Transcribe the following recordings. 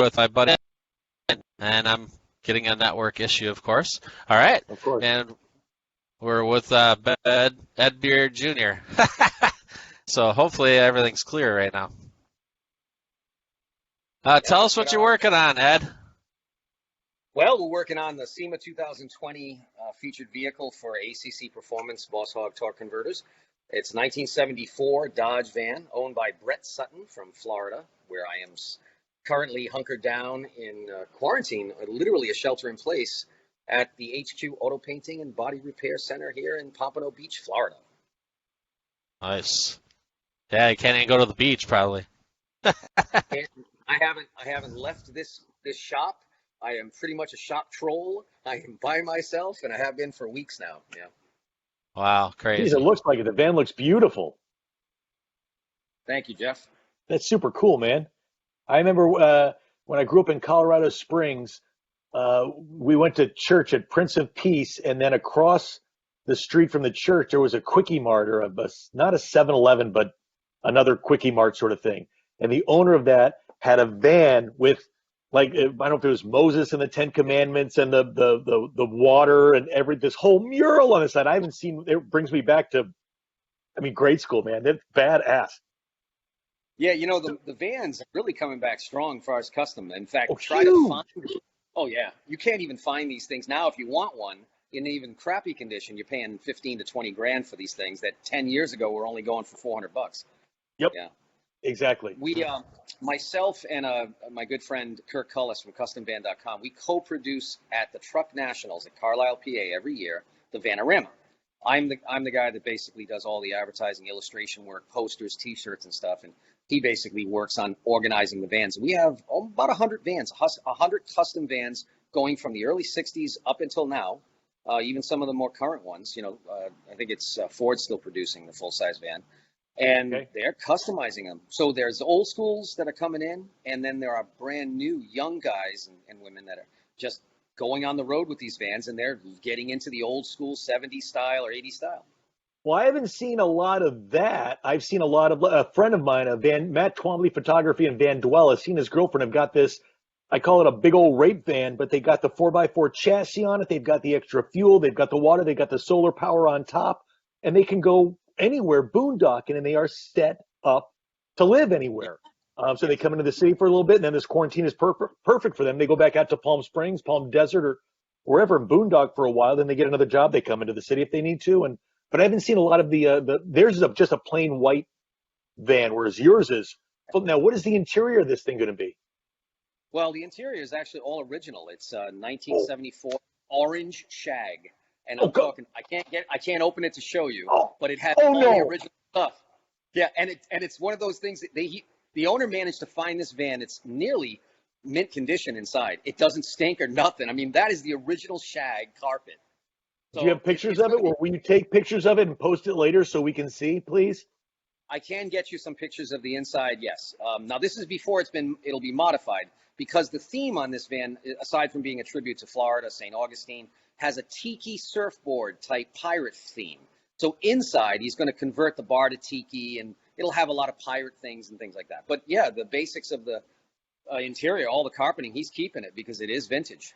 with my buddy, and I'm getting a network issue, of course. All right. Of course. And we're with Ed Beard Jr. So hopefully everything's clear right now. Tell us what you're working on, Ed. Well, we're working on the SEMA 2020 featured vehicle for ACC Performance Boss Hog Torque Converters. It's a 1974 Dodge van owned by Brett Sutton from Florida, where I am currently hunkered down in quarantine, literally a shelter in place at the HQ Auto Painting and Body Repair Center here in Pompano Beach, Florida. Nice. Yeah, you can't even go to the beach probably. I haven't left this shop. I am pretty much a shop troll. I am by myself, and I have been for weeks now. Yeah. Wow, crazy. Jeez, it looks like it. The van looks beautiful. Thank you, Jeff. That's super cool, man. I remember when I grew up in Colorado Springs, we went to church at Prince of Peace, and then across the street from the church, there was a Quickie Mart, or not a 7-Eleven, but another Quickie Mart sort of thing. And the owner of that had a van with, like, I don't know if it was Moses and the Ten Commandments and the water and this whole mural on the side. I haven't seen. It brings me back to, grade school, man. That's badass. Yeah, the vans are really coming back strong as far as custom. In fact, try to find. Oh yeah, you can't even find these things now. If you want one in even crappy condition, you're paying 15 to 20 grand for these things that 10 years ago were only going for $400. Yep. Yeah. Exactly. We, myself and my good friend Kirk Cullis from CustomVan.com, we co-produce at the Truck Nationals at Carlisle, PA every year, the Vanarama. I'm the guy that basically does all the advertising, illustration work, posters, T-shirts, and stuff, and he basically works on organizing the vans. We have about 100 vans, 100 custom vans going from the early 60s up until now, even some of the more current ones. I think it's Ford still producing the full-size van. And they're customizing them. So there's old schools that are coming in, and then there are brand new young guys and women that are just going on the road with these vans, and they're getting into the old school 70s style or 80s style. Well, I haven't seen a lot of that. I've seen a lot of, a friend of mine, Matt Twombly Photography in Van Dwell, has seen his girlfriend have got this, I call it a big old rape van, but they got the 4x4 chassis on it. They've got the extra fuel. They've got the water. They've got the solar power on top, and they can go anywhere boondocking, and they are set up to live anywhere. So they come into the city for a little bit, and then this quarantine is perfect for them. They go back out to Palm Springs, Palm Desert, or wherever, and boondock for a while. Then they get another job. They come into the city if they need to. But I haven't seen a lot of theirs is just a plain white van, whereas yours is. But now, what is the interior of this thing going to be? Well, the interior is actually all original. It's 1974 orange shag. And I'm talking, I can't open it to show you, but it has all the original stuff. Yeah, and it's one of those things that the owner managed to find this van. It's nearly mint condition inside. It doesn't stink or nothing. That is the original shag carpet. So do you have pictures of it? Or will you take pictures of it and post it later so we can see, please? I can get you some pictures of the inside, yes. Now this is before it'll be modified, because the theme on this van, aside from being a tribute to Florida, St. Augustine, has a tiki surfboard type pirate theme. So inside, he's going to convert the bar to tiki, and it'll have a lot of pirate things and things like that. But yeah, the basics of the interior, all the carpeting, he's keeping it because it is vintage.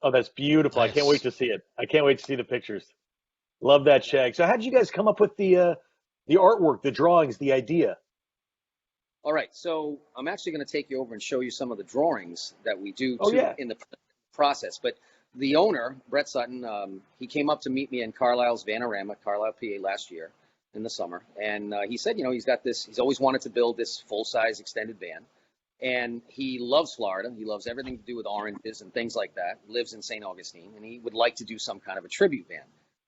Oh, that's beautiful. Nice. I can't wait to see it. I can't wait to see the pictures. Love that shag. So how did you guys come up with the artwork, the drawings, the idea? All right. So I'm actually going to take you over and show you some of the drawings that we do in the process. But the owner, Brett Sutton, he came up to meet me in Carlisle's Vanarama, Carlisle, PA, last year in the summer. And he said, he's got this, he's always wanted to build this full-size extended van. And he loves Florida. He loves everything to do with oranges and things like that. He lives in St. Augustine, and he would like to do some kind of a tribute van.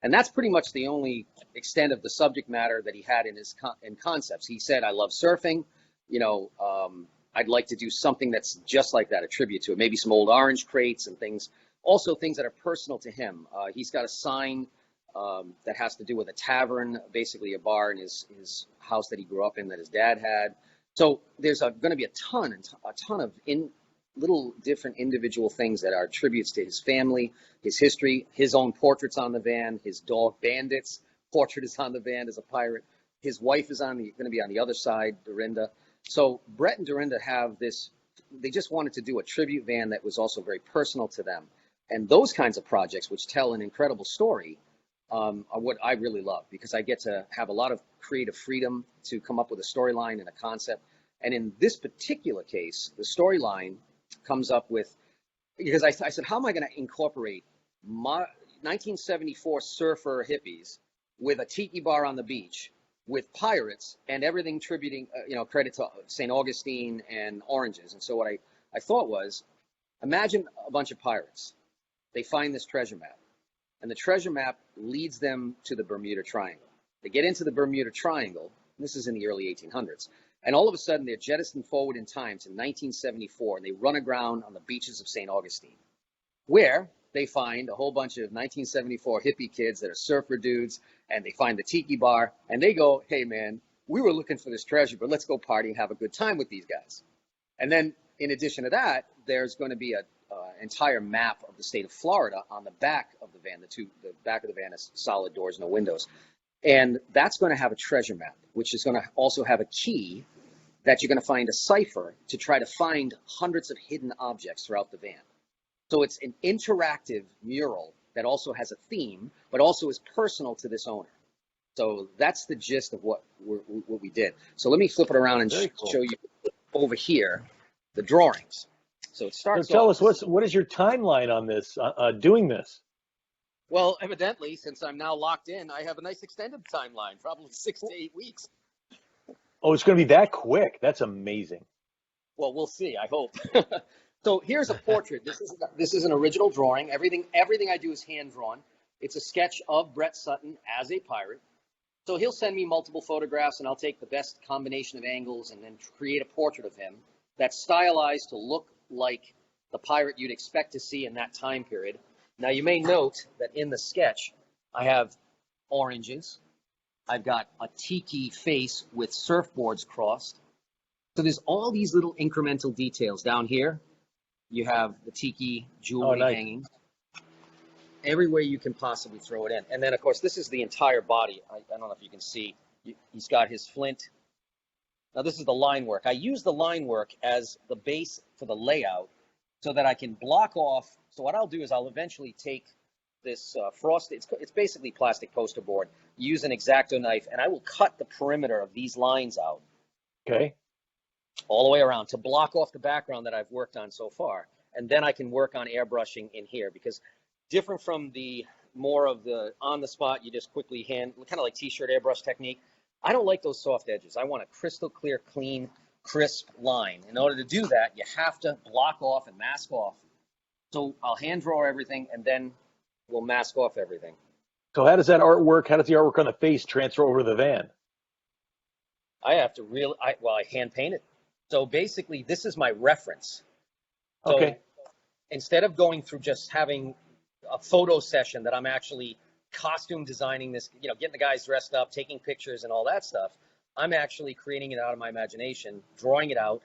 And that's pretty much the only extent of the subject matter that he had in his concepts. He said, I love surfing. I'd like to do something that's just like that, a tribute to it. Maybe some old orange crates and things. Also things that are personal to him. He's got a sign that has to do with a tavern, basically a bar in his house that he grew up in that his dad had. So there's going to be a ton of little different individual things that are tributes to his family, his history, his own portraits on the van, his dog Bandit's portrait is on the van as a pirate. His wife is going to be on the other side, Dorinda. So Brett and Dorinda have this they just wanted to do a tribute van that was also very personal to them. And those kinds of projects, which tell an incredible story, are what I really love, because I get to have a lot of creative freedom to come up with a storyline and a concept. And in this particular case, the storyline comes up with, because I said, how am I going to incorporate 1974 surfer hippies with a tiki bar on the beach, with pirates, and everything tributing, credit to St. Augustine and oranges. And so what I thought was, imagine a bunch of pirates. They find this treasure map, and the treasure map leads them to the Bermuda Triangle. They get into the Bermuda Triangle, and this is in the early 1800s, and all of a sudden they're jettisoned forward in time to 1974, and they run aground on the beaches of St. Augustine, where they find a whole bunch of 1974 hippie kids that are surfer dudes, and they find the tiki bar, and they go, hey man, we were looking for this treasure, but let's go party and have a good time with these guys. And then in addition to that, there's going to be a entire map of the state of Florida on the back of the van. The back of the van is solid doors, no windows. And that's going to have a treasure map, which is going to also have a key that you're going to find a cipher to try to find hundreds of hidden objects throughout the van. So it's an interactive mural that also has a theme, but also is personal to this owner. So that's the gist of what we did. So let me flip it around and show you over here the drawings. So it starts. So tell us, what is your timeline on this, doing this? Well, evidently, since I'm now locked in, I have a nice extended timeline, probably 6 to 8 weeks. Oh, it's going to be that quick. That's amazing. Well, we'll see. I hope. So here's a portrait. This is an original drawing. Everything I do is hand drawn. It's a sketch of Brett Sutton as a pirate. So he'll send me multiple photographs, and I'll take the best combination of angles and then create a portrait of him that's stylized to look like the pirate you'd expect to see in that time period. Now, you may note that in the sketch, I have oranges. I've got a tiki face with surfboards crossed. So there's all these little incremental details. Down here, you have the tiki jewelry hanging. Everywhere you can possibly throw it in. And then, of course, this is the entire body. I don't know if you can see. He's got his flint. Now, this is the line work. I use the line work as the base for the layout so that I can block off. So what I'll do is I'll eventually take this frosted, it's basically plastic poster board, use an X-Acto knife, and I will cut the perimeter of these lines out. Okay. All the way around to block off the background that I've worked on so far. And then I can work on airbrushing in here, because different from the more of the on-the-spot, you just quickly kind of like T-shirt airbrush technique. I don't like those soft edges. I want a crystal clear, clean, crisp line. In order to do that, you have to block off and mask off. So I'll hand draw everything, and then we'll mask off everything. So how does that artwork, how does the artwork on the face transfer over to the van? I have to I hand paint it. So basically, this is my reference. So okay. Instead of going through just having a photo session that I'm actually costume designing this, getting the guys dressed up, taking pictures and all that stuff, I'm actually creating it out of my imagination, drawing it out,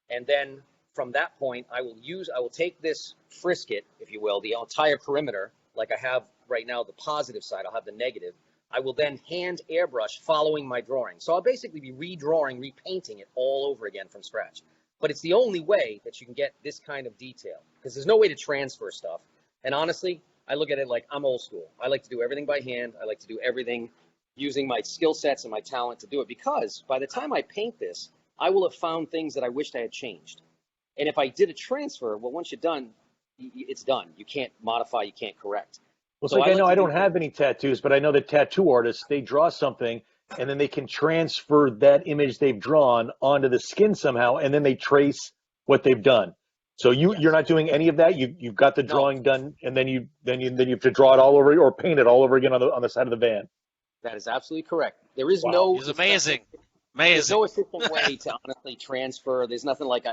and then from that point, I will take this frisket, if you will, the entire perimeter, like I have right now, the positive side, I'll have the negative. I will then hand airbrush following my drawing. So I'll basically be redrawing, repainting it all over again from scratch. But it's the only way that you can get this kind of detail, because there's no way to transfer stuff. And honestly, I look at it like I'm old school. I like to do everything by hand. I like to do everything using my skill sets and my talent to do it, because by the time I paint this, I will have found things that I wished I had changed. And if I did a transfer, well, once you're done, it's done. You can't modify, you can't correct. Well, so I know I don't have any tattoos, but I know that tattoo artists, they draw something and then they can transfer that image they've drawn onto the skin somehow, and then they trace what they've done. So you're not doing any of that. You've got the drawing done, and then you have to draw it all over or paint it all over again on the side of the van. That is absolutely correct. There is no. He's amazing. There's no efficient way to honestly transfer. There's nothing like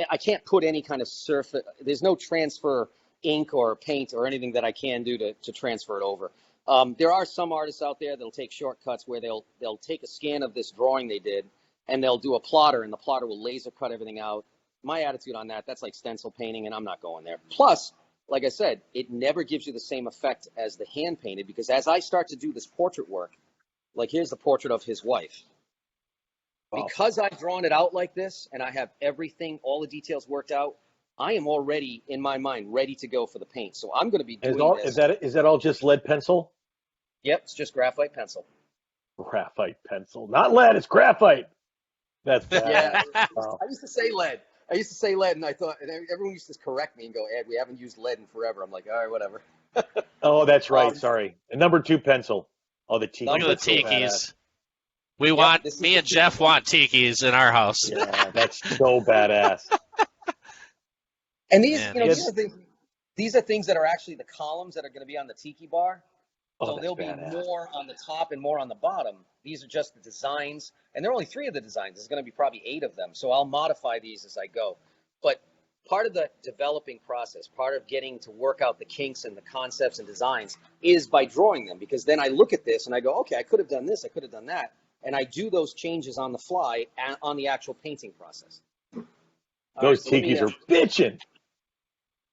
I can't put any kind of surface. There's no transfer ink or paint or anything that I can do to transfer it over. There are some artists out there that'll take shortcuts where they'll take a scan of this drawing they did, and they'll do a plotter, and the plotter will laser cut everything out. My attitude on that's like stencil painting, and I'm not going there. Plus, like I said, it never gives you the same effect as the hand painted, because as I start to do this portrait work, like here's the portrait of his wife. Because I've drawn it out like this and I have everything, all the details worked out, I am already, in my mind, ready to go for the paint. So I'm going to be doing this. Is that all just lead pencil? Yep, it's just graphite pencil. Graphite pencil. Not lead, it's graphite. That's bad. Yeah. Wow. I used to say lead. And I thought, and everyone used to correct me and go, Ed, we haven't used lead in forever. I'm like, all right, whatever. Oh, that's right. Sorry. And number 2 pencil. Oh, the tiki. Look at the tikis. Me and tiki. Jeff want tikis in our house. Yeah, that's so badass. And these, Man, these are things that are actually the columns that are going to be on the tiki bar. Oh, So there'll badass. be more on the top and more on the bottom. These are just the designs, and there are only 3 of the designs. There's going to be probably 8 of them. So I'll modify these as I go. But part of the developing process, part of getting to work out the kinks and the concepts and designs is by drawing them, because then I look at this and I go, okay, I could have done this, I could have done that. And I do those changes on the fly on the actual painting process. Those tikis are bitching.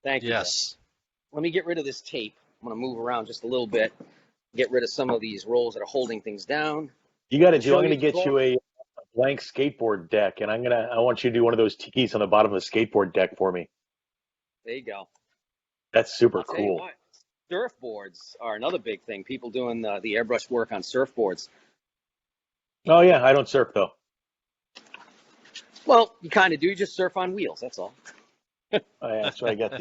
Thank you. Yes. Jeff. Let me get rid of this tape. I'm going to move around just a little bit, get rid of some of these rolls that are holding things down. I'm going to get you a blank skateboard deck, and I want you to do one of those tikis on the bottom of the skateboard deck for me. There you go. That's super I'll tell you cool. what, surfboards are another big thing. People doing the airbrush work on surfboards. Oh yeah, I don't surf though. Well, you kind of do. You just surf on wheels. That's all. Oh, yeah, so I got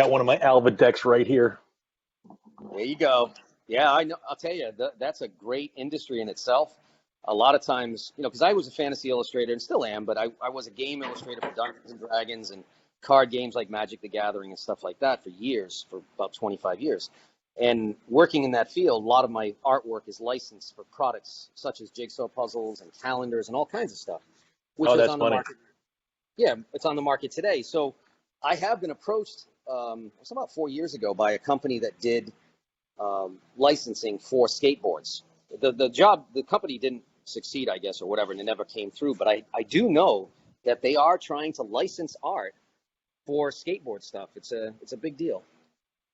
one of my Alva decks right here. There you go. Yeah, I know. I'll tell you, that's a great industry in itself. A lot of times, because I was a fantasy illustrator and still am, but I was a game illustrator for Dungeons and Dragons and card games like Magic the Gathering and stuff like that for years, for about 25 years. And working in that field, a lot of my artwork is licensed for products such as jigsaw puzzles and calendars and all kinds of stuff, which is that's on the funny. market. Yeah, it's on the market today. So I have been approached, it's about 4 years ago, by a company that did licensing for skateboards. The company didn't succeed, I guess, or whatever, and it never came through. But I do know that they are trying to license art for skateboard stuff. It's a big deal.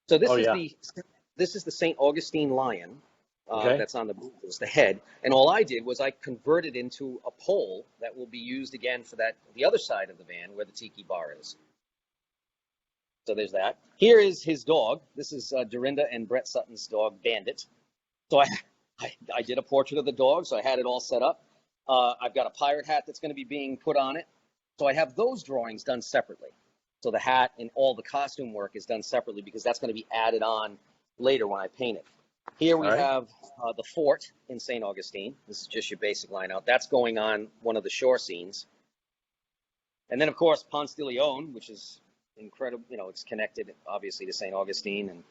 So this is the St. Augustine lion that's on the booth. It's the head, and all I did was I converted into a pole that will be used again for the other side of the van where the tiki bar is. So there's that. Here is his dog. This is Dorinda and Brett Sutton's dog, Bandit. So I did a portrait of the dog, so I had it all set up. I've got a pirate hat that's going to be being put on it. So I have those drawings done separately. So the hat and all the costume work is done separately because that's going to be added on later when I paint it. Here we have the fort in St. Augustine. This is just your basic line out. That's going on one of the shore scenes. And then, of course, Ponce de Leon, which is incredible. It's connected, obviously, to St. Augustine.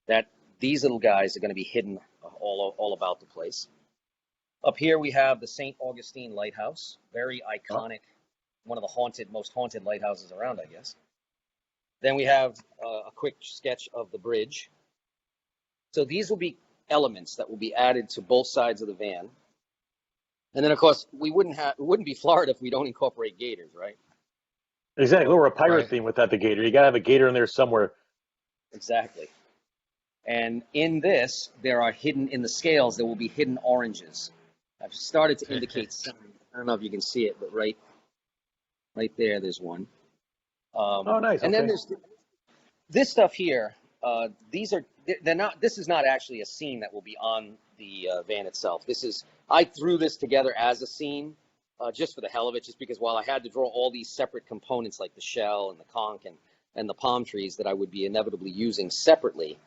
And these little guys are going to be hidden all about the place. Up here we have the St. Augustine Lighthouse. Very iconic. One of the most haunted lighthouses around, I guess. Then we have a quick sketch of the bridge. So these will be elements that will be added to both sides of the van. And then, of course, it wouldn't be Florida if we don't incorporate gators, right? Exactly. We're a pirate theme without the gator. You got to have a gator in there somewhere. Exactly. And in this, there are hidden, in the scales, there will be hidden oranges. I've started to indicate some. I don't know if you can see it, but right there's one. Nice. And then there's this stuff here. This is not actually a scene that will be on the van itself. I threw this together as a scene just for the hell of it, just because while I had to draw all these separate components like the shell and the conch and the palm trees that I would be inevitably using separately,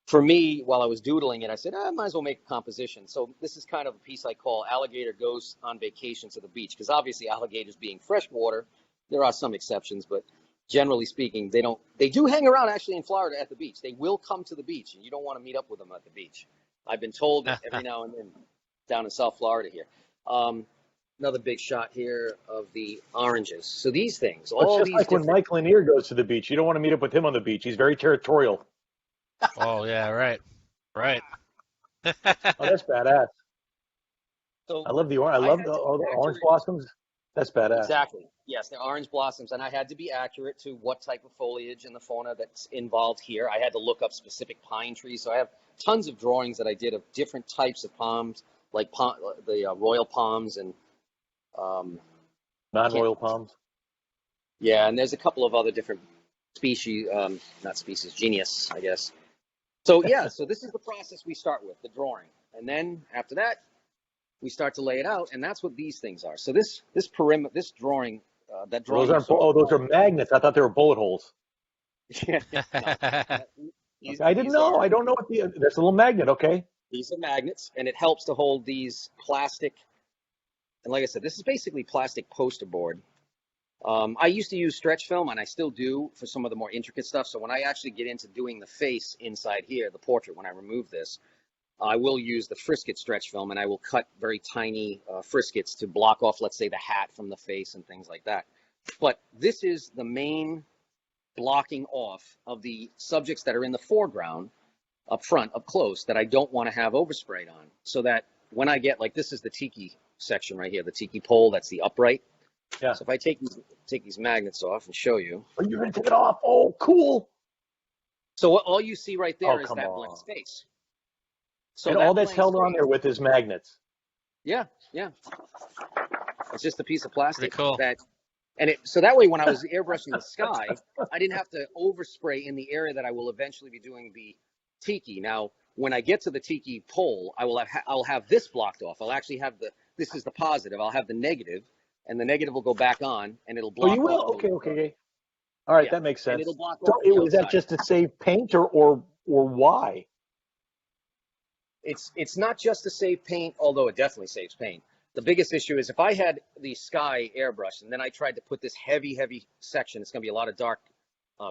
for me, while I was doodling it, I said, I might as well make a composition. So this is kind of a piece I call Alligator Goes on Vacation to the Beach, because obviously alligators being freshwater, there are some exceptions, but generally speaking, they do hang around actually in Florida at the beach. They will come to the beach, and you don't want to meet up with them at the beach. I've been told that every now and then down in South Florida here. Another big shot here of the oranges. So these things, when Mike Lanier goes to the beach, you don't want to meet up with him on the beach. He's very territorial. Oh yeah, right. Oh, that's badass. So I love all the orange blossoms. That's badass. Exactly. Yes, they're orange blossoms, and I had to be accurate to what type of foliage and the fauna that's involved here. I had to look up specific pine trees, so I have tons of drawings that I did of different types of palms, like the royal palms and non-royal palms. Yeah, and there's a couple of other different species, not species, genus, I guess. So yeah, so this is the process we start with, the drawing. And then after that, we start to lay it out, and that's what these things are. So this perimeter, this drawing, that drawing. Those are magnets. I thought they were bullet holes. Yeah, no. I didn't know. I don't know what that's a little magnet. Okay. These are magnets, and it helps to hold these plastic. And like I said, this is basically plastic poster board. I used to use stretch film, and I still do for some of the more intricate stuff. So when I actually get into doing the face inside here, the portrait, when I remove this, I will use the frisket stretch film, and I will cut very tiny friskets to block off, let's say, the hat from the face and things like that. But this is the main blocking off of the subjects that are in the foreground, up front, up close, that I don't want to have oversprayed on. So that when I get, like, this is the tiki section right here, the tiki pole, that's the upright. Yeah. So if I take these magnets off and show you. Oh, you're going to take it off. Oh, cool. So all you see right there is that blank space. So and all that's held on there with is magnets. Yeah, yeah. It's just a piece of plastic. Pretty cool. So that way when I was airbrushing the sky, I didn't have to overspray in the area that I will eventually be doing the tiki. Now, when I get to the tiki pole, I'll have this blocked off. I'll actually have this is the positive. I'll have the negative. And the negative will go back on, and it'll block. Oh, you will? Okay. All right, that makes sense. And it'll block so is that just to save paint, or why? It's not just to save paint, although it definitely saves paint. The biggest issue is if I had the sky airbrush, and then I tried to put this heavy section, it's going to be a lot of dark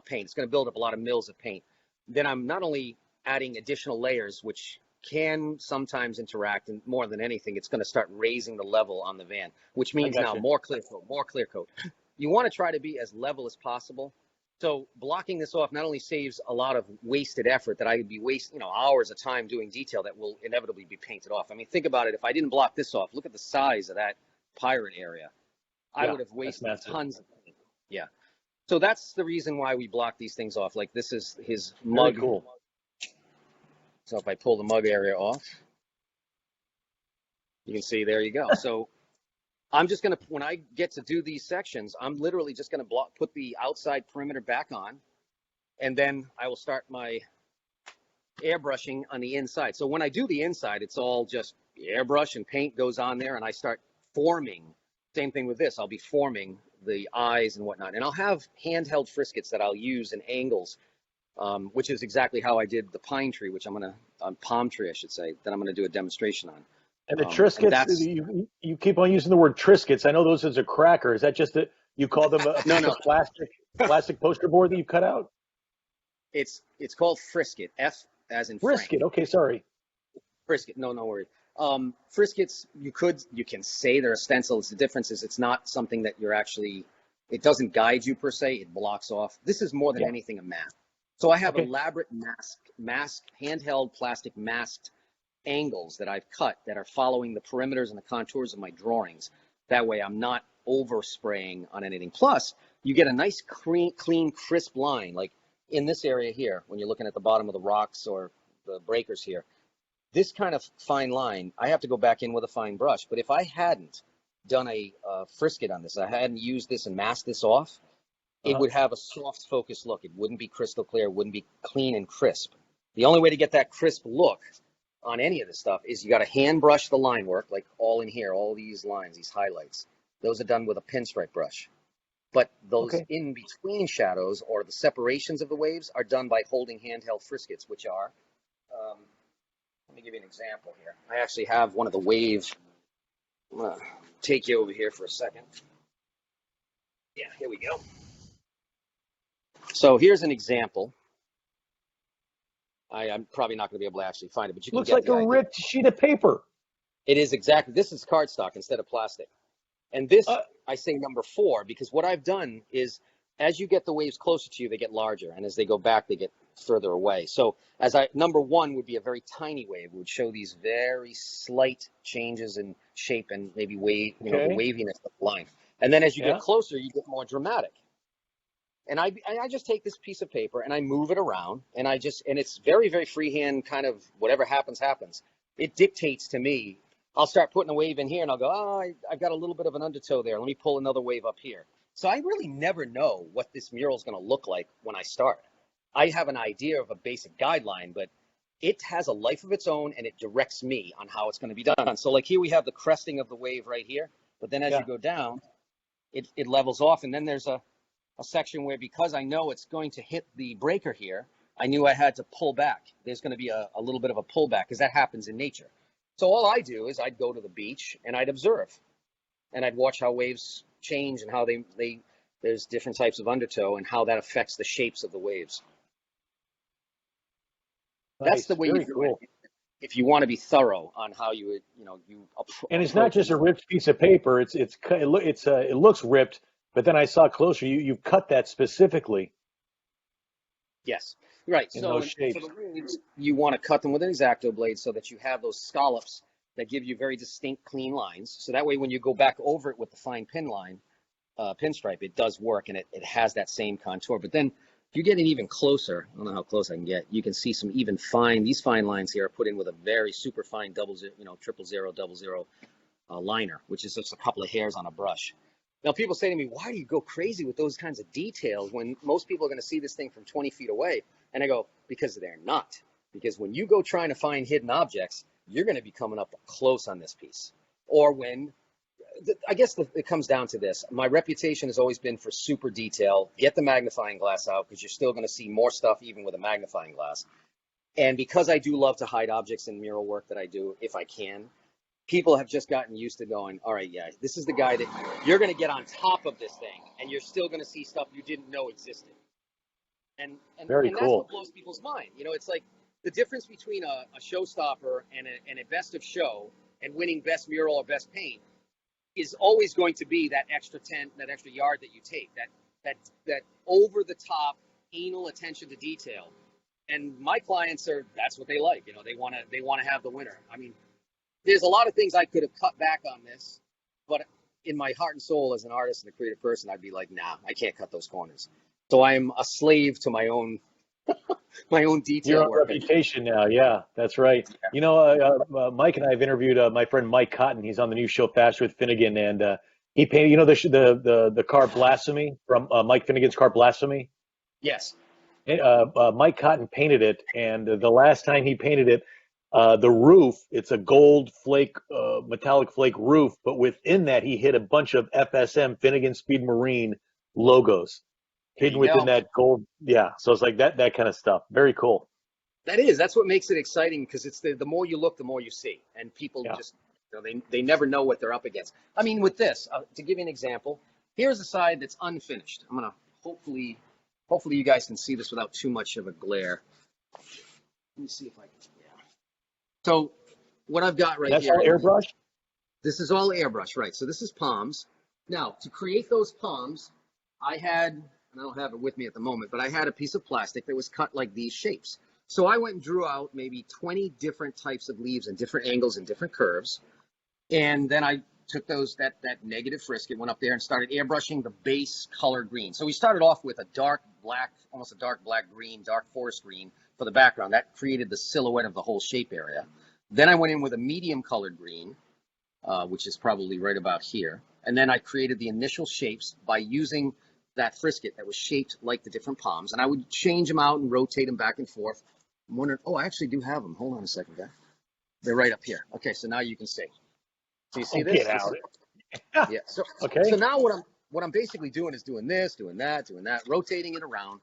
paint. It's going to build up a lot of mils of paint. Then I'm not only adding additional layers, which can sometimes interact, and more than anything, it's going to start raising the level on the van, which means now more clear coat. You want to try to be as level as possible. So blocking this off not only saves a lot of wasted effort that I would be wasting, hours of time doing detail that will inevitably be painted off. I mean, think about it. If I didn't block this off, look at the size of that pirate area. I would have wasted tons of paint. Yeah. So that's the reason why we block these things off. Like this is his mug. Very cool. So if I pull the mug area off, you can see, there you go. So I'm just going to, when I get to do these sections, I'm literally just going to put the outside perimeter back on, and then I will start my airbrushing on the inside. So when I do the inside, it's all just airbrush and paint goes on there, and I start forming. Same thing with this. I'll be forming the eyes and whatnot. And I'll have handheld friskets that I'll use in angles, which is exactly how I did the pine tree, which palm tree, I should say, that I'm going to do a demonstration on. And the Triscuits, you keep on using the word Triscuits. I know those as a cracker. Is that just you call them a no. plastic poster board that you cut out? It's called frisket, F as in Frisket. Frank. Okay, sorry. Frisket, no worries. Friskets, you can say they're a stencil. The difference is it's not something that it doesn't guide you per se. It blocks off. This is more than anything a mask. So I have elaborate mask, handheld plastic masked angles that I've cut that are following the perimeters and the contours of my drawings. That way I'm not overspraying on anything. Plus, you get a nice clean, crisp line. Like in this area here, when you're looking at the bottom of the rocks or the breakers here, this kind of fine line, I have to go back in with a fine brush. But if I hadn't done a frisket on this, I hadn't used this and masked this off, it would have a soft focus look. It wouldn't be crystal clear. It wouldn't be clean and crisp. The only way to get that crisp look on any of this stuff is you got to hand brush the line work, like all in here, all these lines, these highlights. Those are done with a pinstripe brush. But those in between shadows or the separations of the waves are done by holding handheld friskets, which are, let me give you an example here. I actually have one of the waves. I'm going to take you over here for a second. Yeah, here we go. So here's an example. I'm probably not going to be able to actually find it, but you can Looks get like the a idea. ripped sheet of paper. It is exactly. This is cardstock instead of plastic. And this, I say number 4, because what I've done is as you get the waves closer to you, they get larger. And as they go back, they get further away. So number 1 would be a very tiny wave. It would show these very slight changes in shape and maybe the waviness of the line. And then as you get closer, you get more dramatic. And I just take this piece of paper and I move it around, and it's very, very freehand, kind of whatever happens. It dictates to me, I'll start putting a wave in here, and I'll go, oh, I've got a little bit of an undertow there. Let me pull another wave up here. So I really never know what this mural is going to look like when I start. I have an idea of a basic guideline, but it has a life of its own, and it directs me on how it's going to be done. So like here we have the cresting of the wave right here, but then as you go down, it levels off, and then there's a section where, because I know it's going to hit the breaker here, I knew I had to pull back. There's going to be a little bit of a pullback, because that happens in nature. So all I do is I'd go to the beach and I'd observe, and I'd watch how waves change and how there's different types of undertow and how that affects the shapes of the waves. Nice. That's the way you do it if you want to be thorough on how you would, And it's not just a ripped piece of paper. It looks ripped, but then I saw closer. You've cut that specifically. Yes. Right. So for the waves, you want to cut them with an X-Acto blade so that you have those scallops that give you very distinct, clean lines. So that way, when you go back over it with the fine pinstripe, it does work, and it has that same contour. But then if you get it even closer, I don't know how close I can get, you can see some even these fine lines here are put in with a very super fine 000 liner, which is just a couple of hairs on a brush. Now, people say to me, why do you go crazy with those kinds of details when most people are going to see this thing from 20 feet away? And I go, because they're not. Because when you go trying to find hidden objects, you're going to be coming up close on this piece. Or I guess it comes down to this. My reputation has always been for super detail. Get the magnifying glass out, because you're still going to see more stuff even with a magnifying glass. And because I do love to hide objects in mural work that I do, if I can, people have just gotten used to going, all right, yeah, this is the guy that you're going to get on top of this thing, and you're still going to see stuff you didn't know existed. And Very that's cool. what blows people's mind. It's like the difference between a showstopper and a best of show and winning best mural or best paint is always going to be that extra 10, that extra yard that you take, that over the top anal attention to detail. And my clients that's what they like. They want to have the winner. I mean, there's a lot of things I could have cut back on this, but in my heart and soul as an artist and a creative person, I'd be like, nah, I can't cut those corners. So I'm a slave to my own detail Your work. reputation now, yeah, that's right. Mike and I have interviewed my friend Mike Cotton. He's on the new show Faster with Finnegan, and he painted. The car Blasphemy from Mike Finnegan's car Blasphemy. Yes. Mike Cotton painted it, and the last time he painted it, the roof, it's a gold flake, metallic flake roof, but within that he hid a bunch of FSM, Finnegan Speed Marine logos hidden within that gold. Yeah, so it's like that kind of stuff. Very cool. That's what makes it exciting, because it's the more you look, the more you see, and people just they never know what they're up against. I mean, with this, to give you an example, here's a side that's unfinished. I'm gonna hopefully you guys can see this without too much of a glare. Let me see if I can. So what I've got right here. That's all airbrush? This is all airbrush, right. So this is palms. Now, to create those palms, I don't have it with me at the moment, but I had a piece of plastic that was cut like these shapes. So I went and drew out maybe 20 different types of leaves and different angles and different curves. And then I took that negative frisket, went up there and started airbrushing the base color green. So we started off with a dark black, almost a dark black green, dark forest green for the background. That created the silhouette of the whole shape area. Then I went in with a medium colored green, which is probably right about here. And then I created the initial shapes by using that frisket that was shaped like the different palms. And I would change them out and rotate them back and forth. I'm wondering, I actually do have them. Hold on a second, guys. They're right up here. Okay, so now you can see. So you see this? Get out. Yeah. So, okay. So now what I'm basically doing is doing this, doing that, rotating it around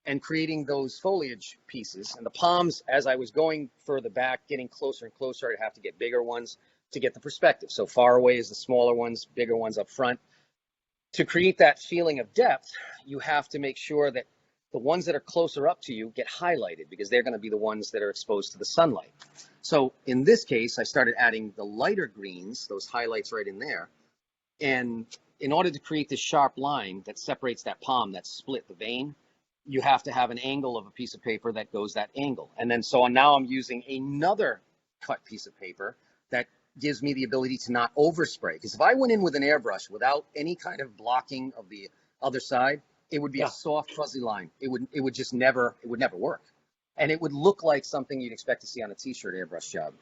and creating those foliage pieces. And the palms, as I was going further back, getting closer and closer, I'd have to get bigger ones to get the perspective. So far away is the smaller ones, bigger ones up front. To create that feeling of depth, you have to make sure that the ones that are closer up to you get highlighted, because they're going to be the ones that are exposed to the sunlight. So in this case, I started adding the lighter greens, those highlights right in there. And in order to create this sharp line that separates that palm, that split the vein, you have to have an angle of a piece of paper that goes that angle. And then so now I'm using another cut piece of paper that gives me the ability to not overspray. Because if I went in with an airbrush without any kind of blocking of the other side, it would be a soft, fuzzy line. It would just never work. And it would look like something you'd expect to see on a t-shirt airbrush job,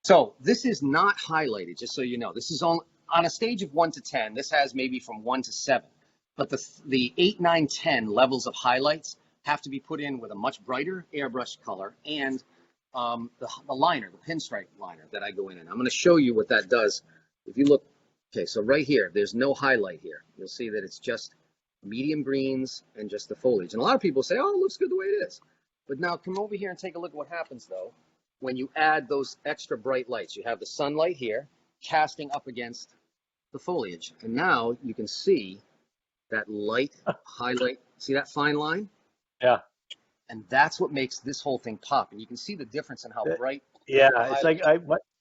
So this is not highlighted, just so you know. This is on a stage of 1 to 10. This has maybe from 1 to 7. But the 8, 9, 10 levels of highlights have to be put in with a much brighter airbrush color and the liner, the pinstripe liner that I go in. And I'm going to show you what that does. If you look, okay, so right here, there's no highlight here. You'll see that it's just medium greens and just the foliage. And a lot of people say, oh, it looks good the way it is. But now come over here and take a look at what happens, though, when you add those extra bright lights. You have the sunlight here casting up against the foliage. And now you can see that light highlight. See that fine line? Yeah. And that's what makes this whole thing pop. And you can see the difference in how bright. Yeah, it's like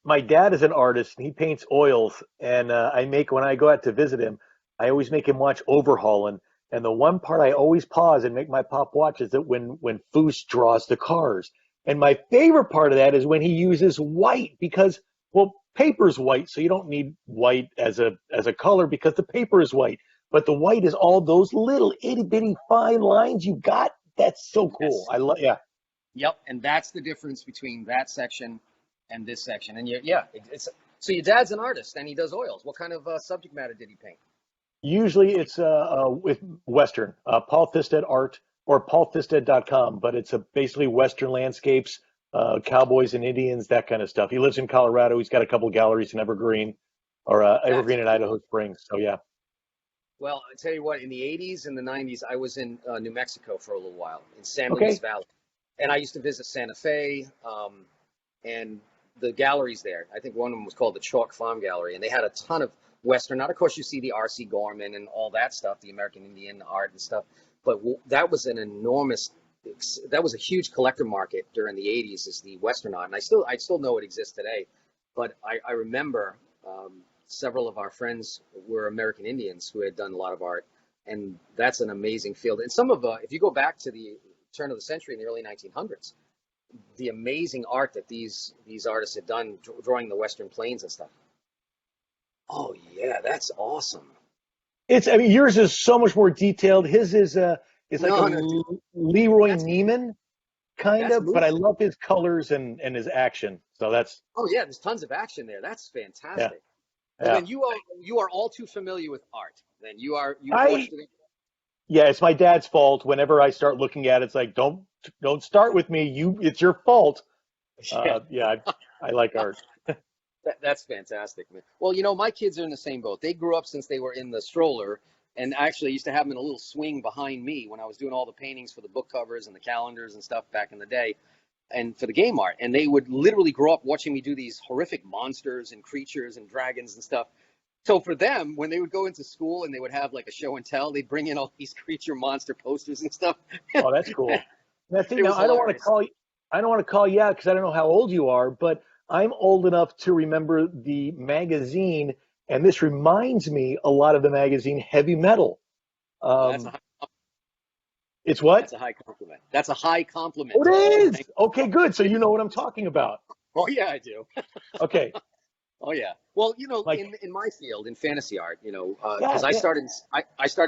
my dad is an artist and he paints oils. And when I go out to visit him, I always make him watch Overhauling. And the one part I always pause and make my pop watch is that when Foose draws the cars. And my favorite part of that is when he uses white because, well, paper's white, so you don't need white as a color because the paper is white. But the white is all those little itty bitty fine lines you got. That's so cool. Yes. Yeah. Yep, and that's the difference between that section and this section. And so your dad's an artist and he does oils. What kind of subject matter did he paint? Usually it's with Western, Paul Thisted art or paulthisted.com, but it's basically Western landscapes, cowboys and Indians, that kind of stuff. He lives in Colorado. He's got a couple galleries in Evergreen Evergreen and Idaho Springs. So yeah. Well, I tell you what, in the 80s and the 90s, I was in New Mexico for a little while in San Luis Valley. And I used to visit Santa Fe and the galleries there. I think one of them was called the Chalk Farm Gallery, and they had a ton of Western art. Of course, you see the R.C. Gorman and all that stuff, the American Indian art and stuff. But that was that was a huge collector market during the 80s, is the Western art. And I still know it exists today. But I remember several of our friends were American Indians who had done a lot of art. And that's an amazing field. And some of, if you go back to the turn of the century in the early 1900s, the amazing art that these artists had done drawing the Western plains and stuff. Oh yeah, that's awesome. Yours is so much more detailed. His is Leroy Neiman kind of, but I love his colors and his action. So that's. Oh yeah, there's tons of action there. That's fantastic. Yeah. Well, then you are all too familiar with art. Then Yeah, it's my dad's fault. Whenever I start looking at it, it's like, don't start with me. It's your fault. I like art. That's fantastic, man. Well, my kids are in the same boat. They grew up since they were in the stroller, and actually used to have them in a little swing behind me when I was doing all the paintings for the book covers and the calendars and stuff back in the day, and for the game art. And they would literally grow up watching me do these horrific monsters and creatures and dragons and stuff. So for them, when they would go into school and they would have like a show and tell, they'd bring in all these creature monster posters and stuff. Oh, that's cool. Now, I don't want to call you out because I don't know how old you are, but I'm old enough to remember the magazine, and this reminds me a lot of the magazine Heavy Metal. It's what? That's a high compliment. That's a high compliment. Oh, it is? Okay, good. So you know what I'm talking about. Oh, yeah, I do. Okay. Oh, yeah. Well, in my field, in fantasy art, because I started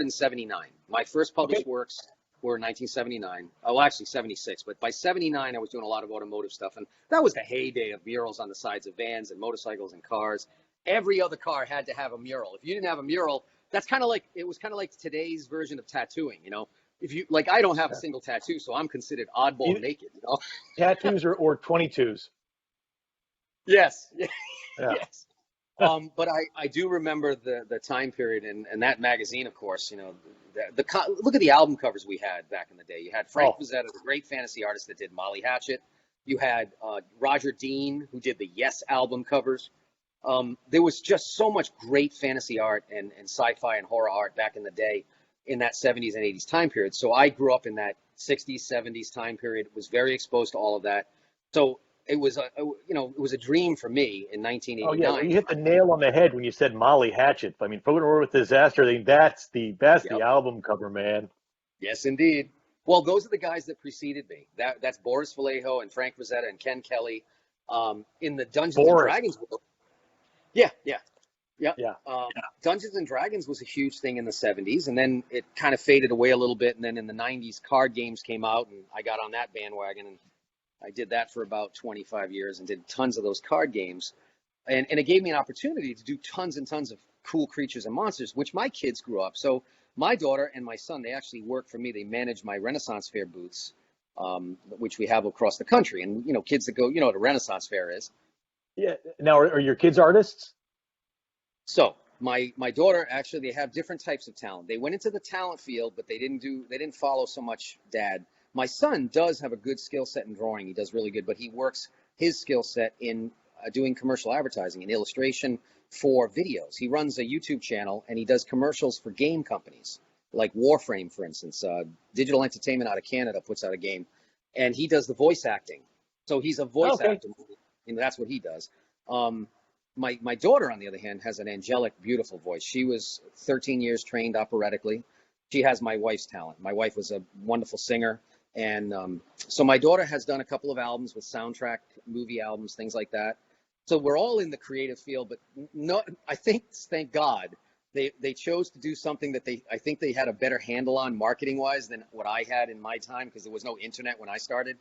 in 79. My first published works were in 1979. Oh, actually 76. But by 79, I was doing a lot of automotive stuff. And that was the heyday of murals on the sides of vans and motorcycles and cars. Every other car had to have a mural. If you didn't have a mural, it was kind of like today's version of tattooing, If you I don't have a single tattoo, so I'm considered oddball naked, Tattoos or 22s. Yes. Yeah. Yes. But I do remember the time period and that magazine, of course, look at the album covers we had back in the day. You had Frank Frazetta, the great fantasy artist that did Molly Hatchet. You had Roger Dean, who did the Yes album covers. There was just so much great fantasy art and sci-fi and horror art back in the day in that 70s and 80s time period. So I grew up in that 60s, 70s time period, was very exposed to all of that. So it was a dream for me in 1989. Oh yeah, you hit the nail on the head when you said Molly Hatchet. I mean, Photo with Disaster, that's the album cover, man. Yes, indeed. Well, those are the guys that preceded me. That's Boris Vallejo and Frank Frazetta and Ken Kelly in the Dungeons and Dragons world. Yeah. Dungeons and Dragons was a huge thing in the 70s, and then it kind of faded away a little bit, and then in the 90s, card games came out, and I got on that bandwagon, and I did that for about 25 years and did tons of those card games. And it gave me an opportunity to do tons and tons of cool creatures and monsters, which my kids grew up. So my daughter and my son, they actually work for me. They manage my Renaissance Fair booths, which we have across the country. And, kids that go, what a Renaissance Fair is. Yeah. Now, are your kids artists? So my daughter, actually, they have different types of talent. They went into the talent field, but they didn't follow so much dad. My son does have a good skill set in drawing. He does really good, but he works his skill set in doing commercial advertising and illustration for videos. He runs a YouTube channel and he does commercials for game companies like Warframe, for instance. Digital Entertainment out of Canada puts out a game, and he does the voice acting. So he's a voice actor, and that's what he does. My daughter, on the other hand, has an angelic, beautiful voice. She was 13 years trained operatically. She has my wife's talent. My wife was a wonderful singer. And so my daughter has done a couple of albums with soundtrack, movie albums, things like that. So we're all in the creative field, but no, I think, thank God, they chose to do something that I think they had a better handle on marketing-wise than what I had in my time, because there was no internet when I started.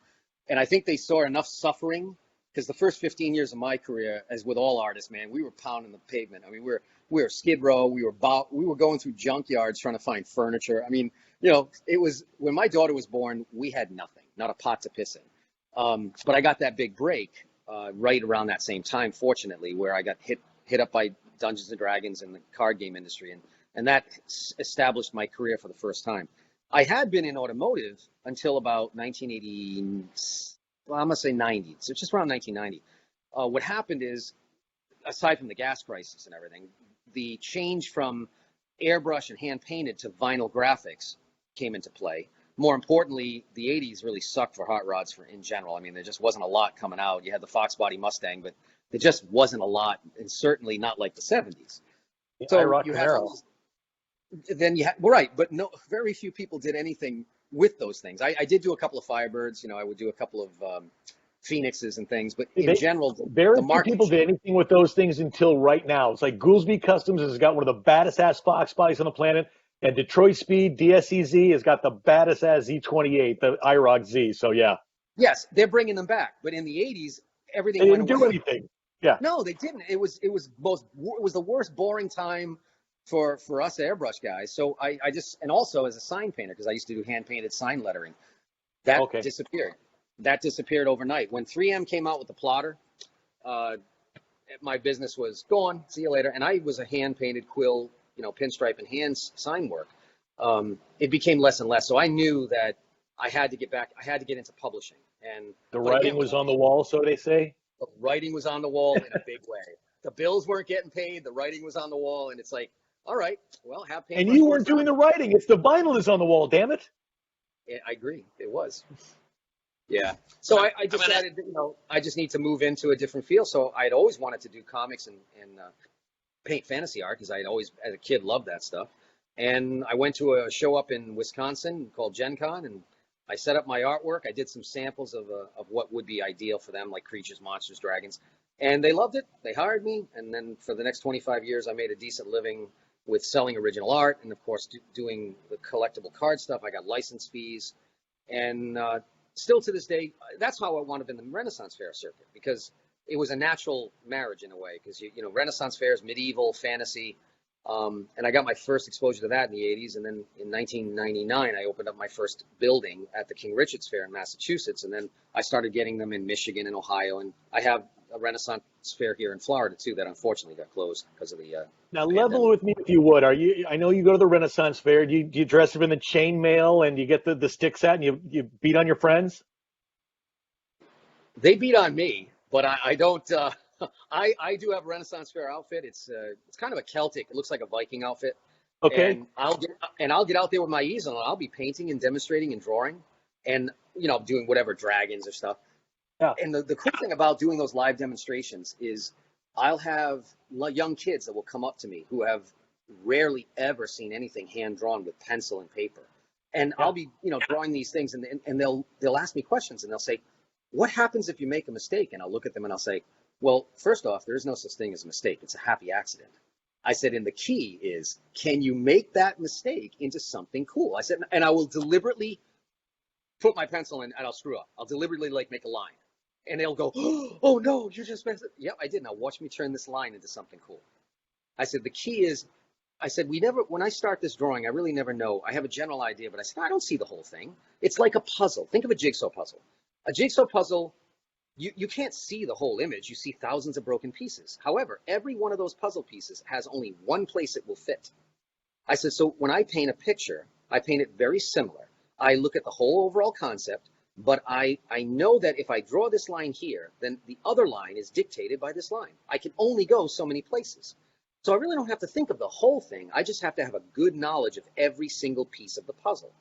And I think they saw enough suffering, because the first 15 years of my career, as with all artists, man, we were pounding the pavement. I mean, we were Skid Row. We were going through junkyards trying to find furniture. I mean, it was, when my daughter was born, we had nothing, not a pot to piss in. But I got that big break right around that same time, fortunately, where I got hit up by Dungeons and Dragons and the card game industry, and that established my career for the first time. I had been in automotive until about 1980. Well, I'm gonna say 90. So just around 1990. What happened is, aside from the gas crisis and everything, the change from airbrush and hand painted to vinyl graphics came into play. More importantly, the 80s really sucked for hot rods in general. I mean, there just wasn't a lot coming out. You had the Fox Body Mustang, but there just wasn't a lot, and certainly not like the 70s. So you had, then you had, right, but no, very few people did anything with those things. I did do a couple of Firebirds, I would do a couple of Phoenixes and things, but in general, very few people did anything with those things until right now. It's like Goolsby Customs has got one of the baddest ass Fox bodies on the planet, and Detroit Speed DSEZ has got the baddest ass Z28, the IROC Z. So yeah. Yes, they're bringing them back, but in the 80s, everything they went didn't away. do anything. Yeah. No, they didn't. It was the worst boring time for us airbrush guys. So I just, and also as a sign painter, because I used to do hand painted sign lettering, that disappeared. That disappeared overnight. When 3M came out with the plotter, my business was gone. See you later. And I was a hand painted quill, pinstripe and hand sign work. It became less and less. So I knew that I had to get back. I had to get into publishing. And the writing was on the wall, so they say. The writing was on the wall in a big way. The bills weren't getting paid. The writing was on the wall, and it's like, all right, well, have paint. And you weren't doing the writing. It's the vinyl is on the wall. Damn it. Yeah, I agree. It was. Yeah. So I decided that, I just need to move into a different field. So I'd always wanted to do comics and paint fantasy art, because I'd always, as a kid, loved that stuff. And I went to a show up in Wisconsin called Gen Con, and I set up my artwork. I did some samples of what would be ideal for them, like creatures, monsters, dragons. And they loved it. They hired me. And then for the next 25 years, I made a decent living with selling original art and, of course, doing the collectible card stuff. I got license fees. And still to this day, that's how I wound up in the Renaissance Fair circuit, because it was a natural marriage in a way, because, Renaissance Fairs, medieval, fantasy. And I got my first exposure to that in the 80s. And then in 1999, I opened up my first building at the King Richard's Fair in Massachusetts. And then I started getting them in Michigan and Ohio. And I have a Renaissance Fair here in Florida, too, that unfortunately got closed because of the Now, level with me if you would. I know you go to the Renaissance Fair. Do you dress up in the chainmail and you get the sticks out and you beat on your friends? They beat on me, but I don't. I do have a Renaissance Fair outfit. It's kind of a Celtic. It looks like a Viking outfit. Okay. And I'll get out there with my easel and I'll be painting and demonstrating and drawing, and doing whatever dragons or stuff. Yeah. And the cool thing about doing those live demonstrations is I'll have young kids that will come up to me who have rarely ever seen anything hand drawn with pencil and paper, and I'll be drawing these things, and they'll ask me questions, and they'll say, "What happens if you make a mistake?" And I'll look at them and I'll say, "Well, first off, there is no such thing as a mistake. It's a happy accident." I said, and the key is, can you make that mistake into something cool? I said, and I will deliberately put my pencil in and I'll screw up. I'll deliberately like make a line. And they'll go, oh no, you just messed it. Yep, I did. Now watch me turn this line into something cool. I said, the key is, I said, when I start this drawing, I really never know. I have a general idea, but I said, I don't see the whole thing. It's like a puzzle. Think of a jigsaw puzzle. A jigsaw puzzle, you can't see the whole image. You see thousands of broken pieces. However, every one of those puzzle pieces has only one place it will fit. I said, so when I paint a picture, I paint it very similar. I look at the whole overall concept, but I know that if I draw this line here, then the other line is dictated by this line. I can only go so many places. So I really don't have to think of the whole thing. I just have to have a good knowledge of every single piece of the puzzle.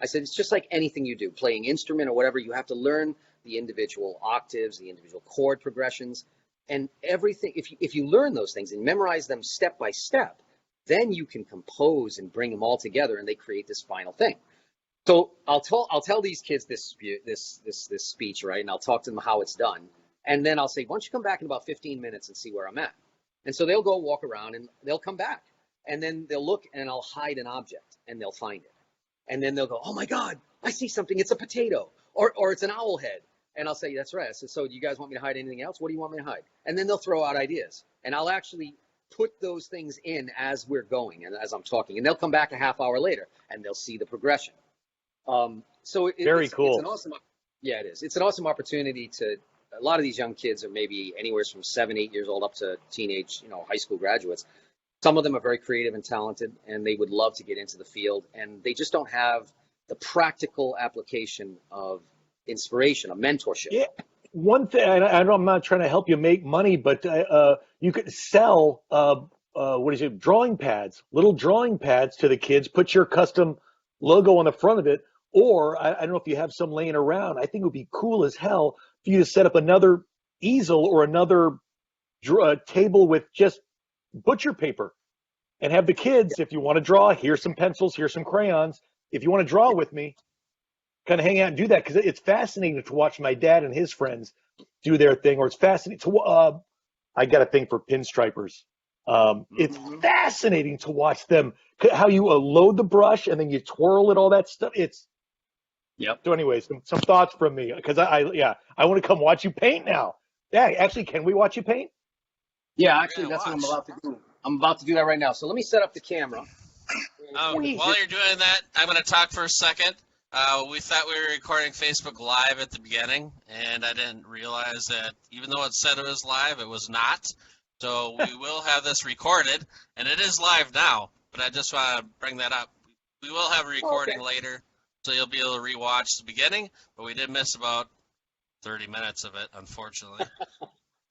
I said, it's just like anything you do, playing instrument or whatever, you have to learn the individual octaves, the individual chord progressions, and everything. If you learn those things and memorize them step by step, then you can compose and bring them all together and they create this final thing. So I'll tell these kids this speech, right? And I'll talk to them how it's done. And then I'll say, why don't you come back in about 15 minutes and see where I'm at? And so they'll go walk around and they'll come back. And then they'll look and I'll hide an object and they'll find it. And then they'll go, oh my God, I see something. It's a potato or it's an owl head. And I'll say, that's right. I said, so do you guys want me to hide anything else? What do you want me to hide? And then they'll throw out ideas. And I'll actually put those things in as we're going and as I'm talking. And they'll come back a half hour later and they'll see the progression. So very cool. It's an awesome, yeah, it is. It's an awesome opportunity to, a lot of these young kids are maybe anywhere from 7, 8 years old up to teenage, high school graduates. Some of them are very creative and talented, and they would love to get into the field, and they just don't have the practical application of inspiration, of mentorship. Yeah. One thing, I know I'm not trying to help you make money, but you could sell, drawing pads, little drawing pads to the kids, put your custom logo on the front of it, or I don't know if you have some laying around. I think it would be cool as hell for you to set up another easel or another table with just butcher paper and have the kids, if you want to draw, here's some pencils, here's some crayons. If you want to draw with me, kind of hang out and do that, because it's fascinating to watch my dad and his friends do their thing, or it's fascinating to I got a thing for pinstripers. It's fascinating to watch them, how you load the brush and then you twirl it, all that stuff. Yep. So anyways, some thoughts from me, because I want to come watch you paint now. Yeah, actually, can we watch you paint? Yeah, actually, that's what I'm about to do. I'm about to do that right now. So let me set up the camera. While you're doing that, I'm going to talk for a second. We thought we were recording Facebook Live at the beginning, and I didn't realize that even though it said it was live, it was not. So we will have this recorded, and it is live now, but I just want to bring that up. We will have a recording later, so you'll be able to rewatch the beginning, but we did miss about 30 minutes of it, unfortunately.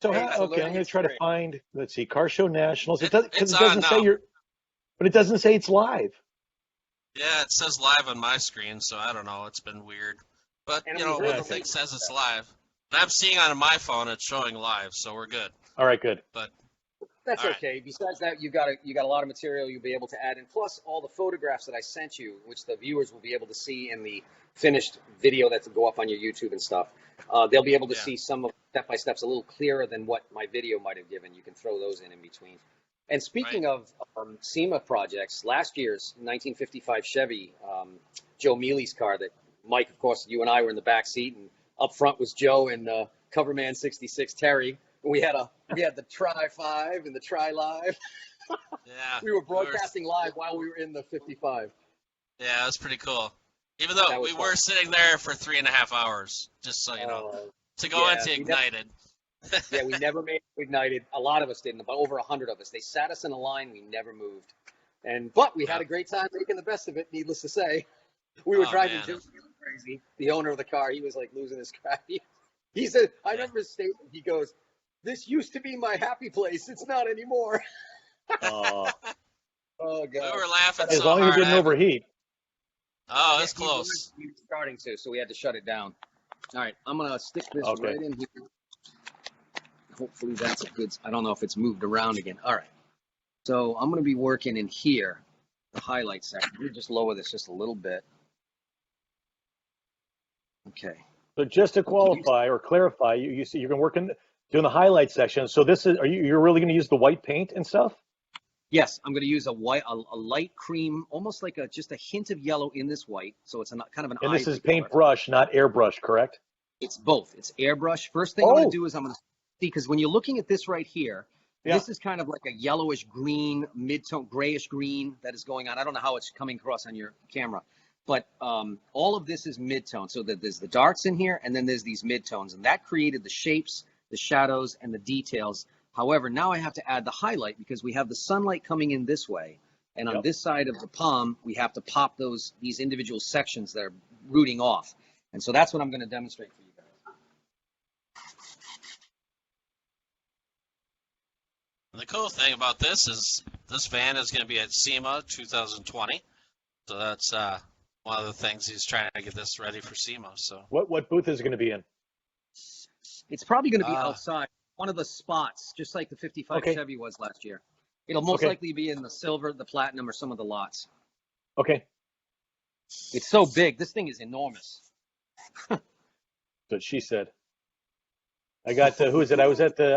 So, I'm going to try to find, let's see, Car Show Nationals. It doesn't say but it doesn't say it's live. Yeah, it says live on my screen, so I don't know. It's been weird. But, the thing says it's live. And I'm seeing on my phone it's showing live, so we're good. All right, good. But that's okay. Right. Besides that, you got a lot of material you'll be able to add in, plus all the photographs that I sent you, which the viewers will be able to see in the finished video that will go up on your YouTube and stuff. They'll be able to see some of step-by-steps a little clearer than what my video might have given. You can throw those in between. And speaking of SEMA projects, last year's 1955 Chevy, Joe Mealy's car that Mike, of course, you and I were in the back seat, and up front was Joe and Coverman 66 Terry. We had the Tri-5 and the Tri-Live. Yeah. We were broadcasting live while we were in the 55. Yeah, it was pretty cool. Even though we were sitting there for 3.5 hours, just so you know, to go into Ignited. Yeah, we never made it Ignited. A lot of us didn't, but over 100 of us. They sat us in a line. We never moved. But we had a great time making the best of it, needless to say. We were driving Jim crazy. The owner of the car, he was like losing his crap. He said, I remember his statement. He goes, "This used to be my happy place. It's not anymore." Oh, God. We were laughing as long as it didn't overheat. Oh, that's close. We were starting to, so we had to shut it down. All right, I'm going to stick this right in here. Hopefully that's a good, I don't know if it's moved around again. All right. So I'm going to be working in here, the highlight section. Let me just lower this just a little bit. Okay. So just to qualify or clarify, you see you're going to work doing the highlight section. So this is, you're really going to use the white paint and stuff? Yes, I'm going to use a light cream, almost like just a hint of yellow in this white. So it's kind of an And this is ivory color. paintbrush, not airbrush, correct? It's both. It's airbrush. First thing I'm going to do is I'm going to see, because when you're looking at this right here, this is kind of like a yellowish green, mid-tone, grayish green that is going on. I don't know how it's coming across on your camera, but all of this is mid-tone. So that there's the darks in here, and then there's these mid-tones, and that created the shapes, the shadows, and the details. However, now I have to add the highlight because we have the sunlight coming in this way, and on this side of the palm, we have to pop these individual sections that are rooting off. And so that's what I'm going to demonstrate for you guys. The cool thing about this is this van is going to be at SEMA 2020. So that's one of the things he's trying to get this ready for SEMA. So what booth is it going to be in? It's probably going to be outside, one of the spots, just like the 55 Chevy was last year. It'll most likely be in the silver, the platinum, or some of the lots. Okay. It's so big. This thing is enormous. That's what she said. I got who is it? I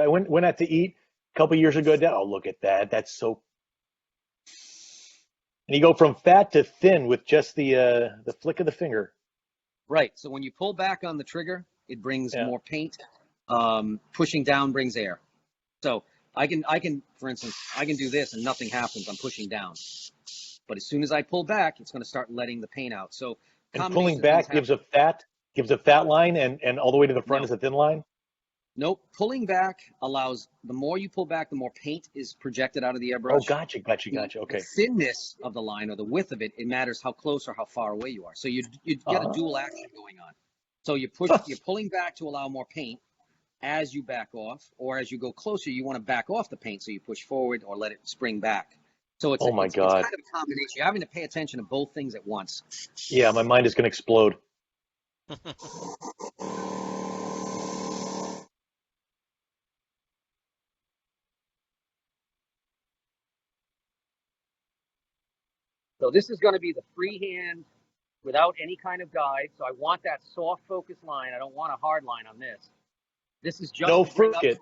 went out to eat a couple years ago. Oh, look at that. That's so. And you go from fat to thin with just the flick of the finger. Right. So when you pull back on the trigger, it brings more paint. Pushing down brings air. So I can, for instance, I can do this and nothing happens. I'm pushing down. But as soon as I pull back, it's going to start letting the paint out. So pulling back gives a fat line, and all the way to the front is a thin line? Nope. Pulling back allows, the more you pull back, the more paint is projected out of the airbrush. Oh, gotcha. Okay. The thinness of the line or the width of it, it matters how close or how far away you are. So you get a dual action going on. So you're pulling back to allow more paint as you back off, or as you go closer, you want to back off the paint, so you push forward or let it spring back. So it's, it's kind of a combination. You're having to pay attention to both things at once. Yeah, my mind is going to explode. So this is going to be the freehand without any kind of guide. So I want that soft focus line. I don't want a hard line on this. This is just no frisket.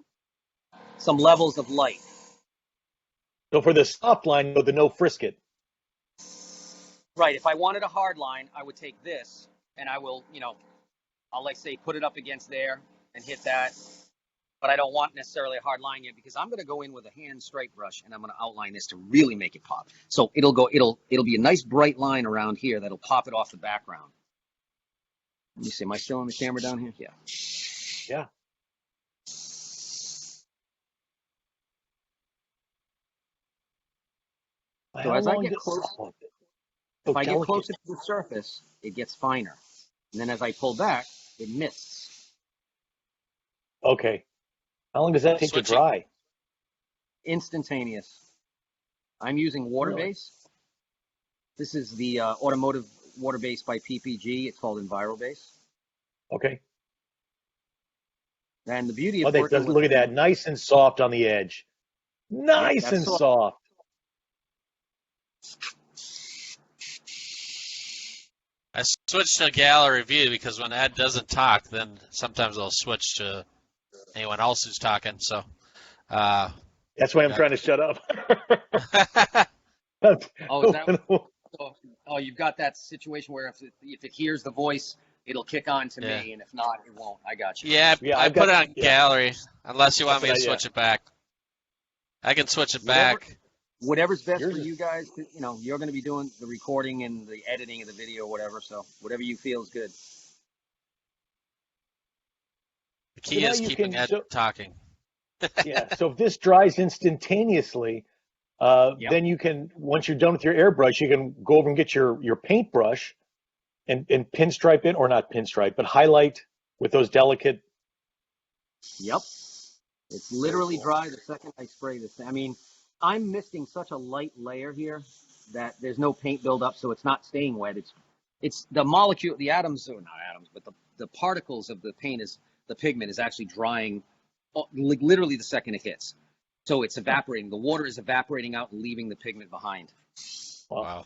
Some levels of light. So for the soft line, the no frisket. Right. If I wanted a hard line, I would take this and I will, I'll like say put it up against there and hit that. But I don't want necessarily a hard line yet because I'm going to go in with a hand stripe brush and I'm going to outline this to really make it pop. So it'll be a nice bright line around here that'll pop it off the background. Let me see. Am I still on the camera down here? Yeah. Yeah. So as I get close, if I get closer to the surface, it gets finer. And then as I pull back, it mists. Okay. How long does that take to dry? Instantaneous. I'm using water base. This is the automotive water base by PPG. It's called EnviroBase. Okay. And the beauty of look at that, nice and soft on the edge. Nice and soft. I switched to gallery view because when Ed doesn't talk, then sometimes I'll switch to anyone else who's talking. So that's why I'm trying to shut up. You've got that situation where if it hears the voice, it'll kick on to me, and if not, it won't. I got you. Yeah, I put it on gallery unless you want me to switch it back. I can switch it back. Whatever's best for you guys, you're going to be doing the recording and the editing of the video, whatever. So whatever you feel is good. The key is keeping Ed talking. Yeah. So if this dries instantaneously, then you can, once you're done with your airbrush, you can go over and get your paintbrush and pinstripe it, or not pinstripe, but highlight with those delicate. Yep. It's literally dry the second I spray this thing. I mean, I'm misting such a light layer here that there's no paint buildup, so it's not staying wet. It's the molecule, the atoms, or not atoms, but the particles of the paint the pigment is actually drying literally the second it hits. So it's evaporating. The water is evaporating out and leaving the pigment behind. Wow.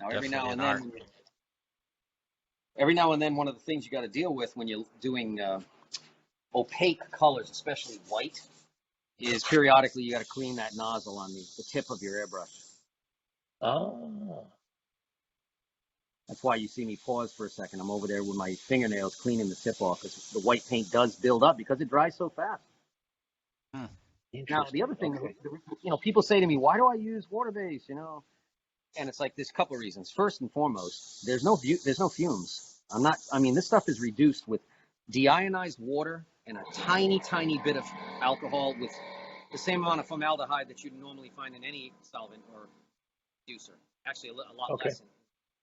Now, every now and then, every now and then, one of the things you got to deal with when you're doing opaque colors, especially white, is periodically you got to clean that nozzle on the tip of your airbrush. Oh. That's why you see me pause for a second. I'm over there with my fingernails cleaning the tip off because the white paint does build up because it dries so fast. Now, the other thing, people say to me, why do I use water-based, And it's like there's a couple of reasons. First and foremost, there's no fumes. This stuff is reduced with deionized water and a tiny, tiny bit of alcohol with the same amount of formaldehyde that you'd normally find in any solvent or juicer. Actually, a lot less.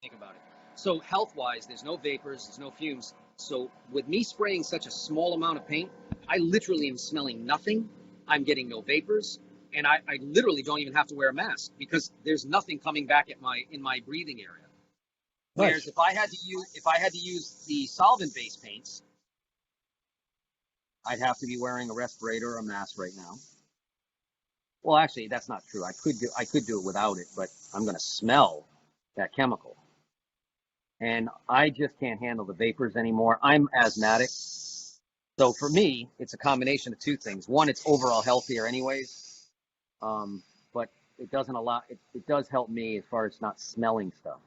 Think about it. So health-wise, there's no vapors, there's no fumes. So with me spraying such a small amount of paint, I literally am smelling nothing. I'm getting no vapors, and I literally don't even have to wear a mask because there's nothing coming back in my breathing area. Nice. Whereas if I had to use the solvent-based paints, I'd have to be wearing a respirator or a mask right now. Well, actually, that's not true. I could do it without it, but I'm going to smell that chemical. And I just can't handle the vapors anymore. I'm asthmatic. So for me, it's a combination of two things. One, it's overall healthier anyways. But it doesn't it does help me as far as not smelling stuff.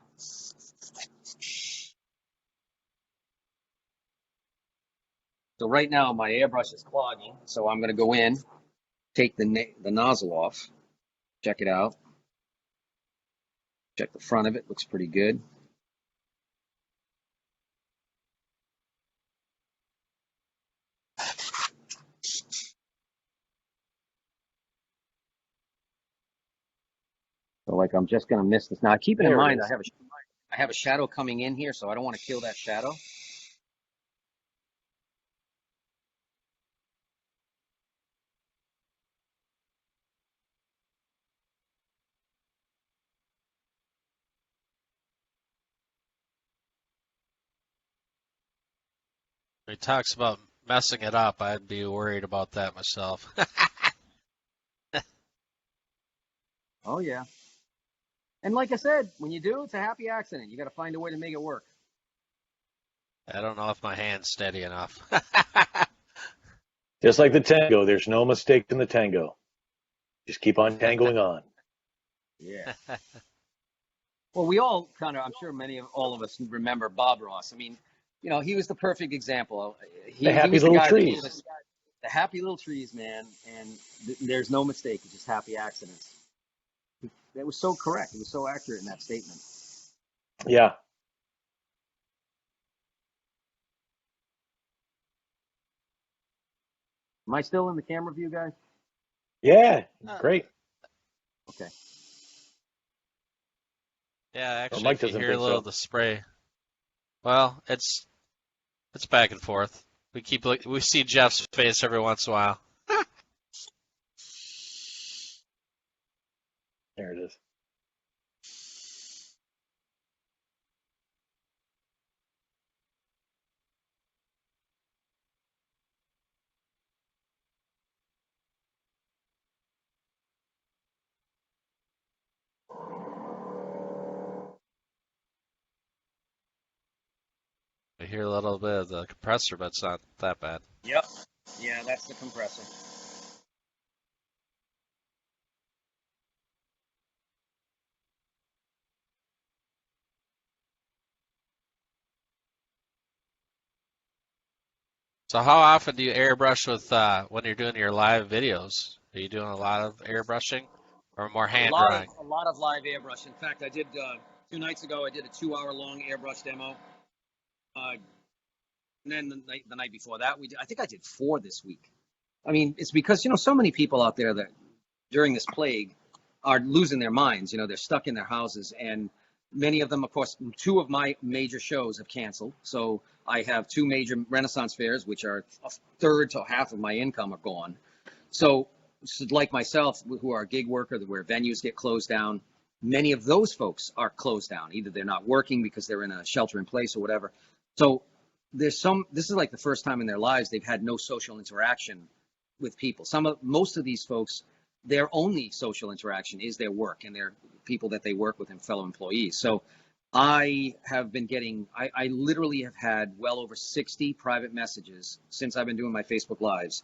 So right now my airbrush is clogging. So I'm going to go in, take the nozzle off, check it out. Check the front of it, looks pretty good. So like I'm just going to miss this. Now keep in mind I have a shadow coming in here, so I don't want to kill that shadow. He talks about messing it up. I'd be worried about that myself. Oh, yeah. And like I said, when you do, it's a happy accident. You got to find a way to make it work. I don't know if my hand's steady enough. Just like the tango, there's no mistake in the tango. Just keep on tangoing on. Yeah. Well, we all kind of, I'm sure all of us remember Bob Ross. I mean, he was the perfect example. The happy little trees. The happy little trees, man. And there's no mistake. It's just happy accidents. That was so correct. It was so accurate in that statement. Yeah. Am I still in the camera view, guys? Yeah. Great. Okay. Yeah, actually, if you hear a little of the spray. Well, it's back and forth. We see Jeff's face every once in a while. There it is. I hear a little bit of the compressor, but it's not that bad. Yep. Yeah, that's the compressor. So how often do you airbrush with when you're doing your live videos? Are you doing a lot of airbrushing or more hand drawing? A lot of live airbrush. In fact, I did 2 nights ago. I did a 2-hour-long airbrush demo. And then the night before that, I think I did 4 this week. I mean, it's because so many people out there that during this plague are losing their minds. They're stuck in their houses, and many of them, of course, 2 of my major shows have canceled. So I have 2 major Renaissance fairs, which are a third to half of my income are gone. So like myself, who are a gig worker, where venues get closed down, many of those folks are closed down. Either they're not working because they're in a shelter in place or whatever. So this is like the first time in their lives they've had no social interaction with people. Most of these folks, their only social interaction is their work and their people that they work with and fellow employees. So I have been getting, I literally have had well over 60 private messages since I've been doing my Facebook Lives.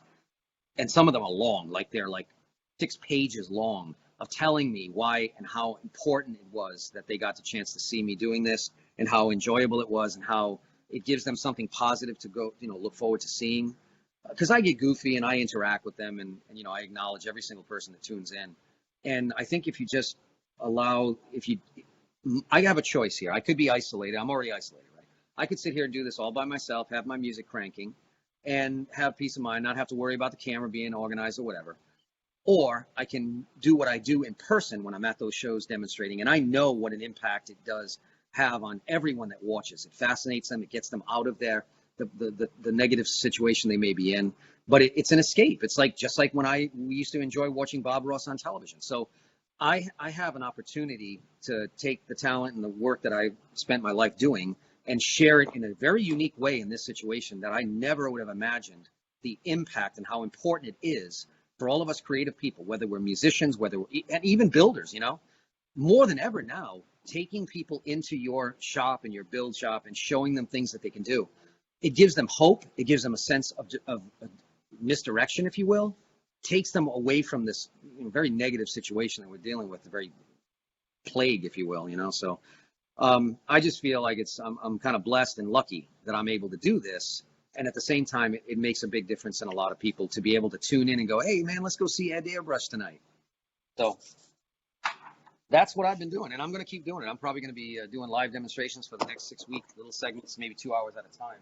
And some of them are long, like they're like 6 pages long, of telling me why and how important it was that they got the chance to see me doing this, and how enjoyable it was, and how it gives them something positive to go, look forward to seeing. Because I get goofy and I interact with them, and I acknowledge every single person that tunes in. And I think if you just allow, I have a choice here. I could be isolated. I'm already isolated, right? I could sit here and do this all by myself, have my music cranking, and have peace of mind, not have to worry about the camera being organized or whatever. Or I can do what I do in person when I'm at those shows demonstrating, and I know what an impact it does have on everyone that watches. It fascinates them. It gets them out of the negative situation they may be in. But it's an escape. It's like just like when we used to enjoy watching Bob Ross on television. So I have an opportunity to take the talent and the work that I spent my life doing and share it in a very unique way in this situation that I never would have imagined the impact and how important it is for all of us creative people, whether we're musicians, and even builders, more than ever now, taking people into your shop and your build shop and showing them things that they can do. It gives them hope. It gives them a sense of misdirection, if you will, takes them away from this very negative situation that we're dealing with, the very plague, if you will, So I just feel like I'm kind of blessed and lucky that I'm able to do this. And at the same time, it makes a big difference in a lot of people to be able to tune in and go, hey, man, let's go see Ed Airbrush tonight. So that's what I've been doing, and I'm going to keep doing it. I'm probably going to be doing live demonstrations for the next 6 weeks, little segments, maybe 2 hours at a time.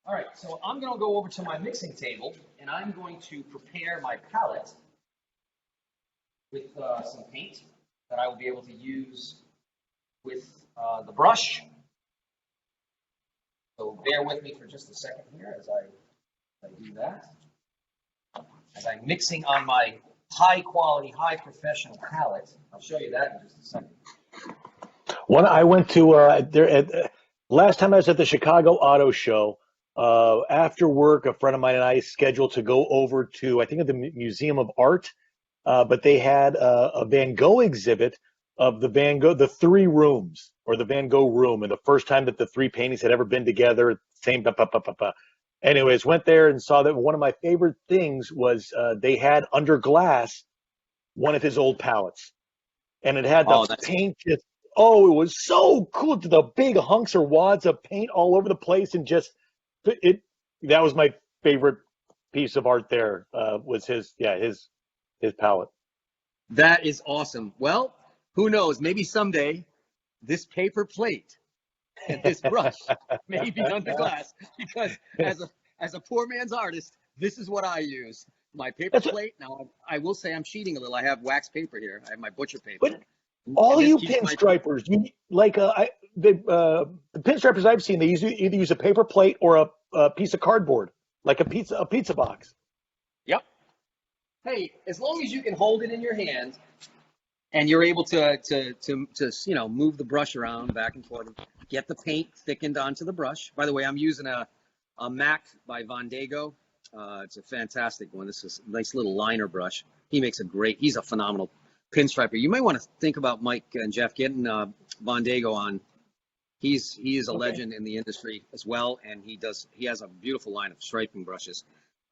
All right, so I'm going to go over to my mixing table, and I'm going to prepare my palette with some paint that I will be able to use with the brush. So bear with me for just a second here as I do that. As I'm mixing on my high quality, high professional palette. I'll show you that in just a second. When I went to last time I was at the Chicago Auto Show, after work, a friend of mine and I scheduled to go over to, I think, the Museum of Art, but they had a Van Gogh exhibit of the 3 rooms, or the Van Gogh room, and the first time that the 3 paintings had ever been together, same. Anyways, went there and saw that one of my favorite things was they had under glass one of his old palettes, and it had the paint just. Oh, it was so cool. The big hunks or wads of paint all over the place, and just that was my favorite piece of art there, was his palette. That is awesome. Well, who knows? Maybe someday this paper plate and this brush may be under glass, because as a poor man's artist, this is what I use. My paper plate. Now, I will say I'm cheating a little. I have wax paper here. I have my butcher paper. But all you pinstripers, the pinstripers I've seen, they either use a paper plate or a piece of cardboard, like a pizza box. Yep. Hey, as long as you can hold it in your hand and you're able to move the brush around back and forth, get the paint thickened onto the brush. By the way, I'm using a Mac by Vondego. It's a fantastic one. This is a nice little liner brush. He's a phenomenal pinstriper. You may want to think about Mike and Jeff getting Vondego on. He is a legend in the industry as well, and he has a beautiful line of striping brushes.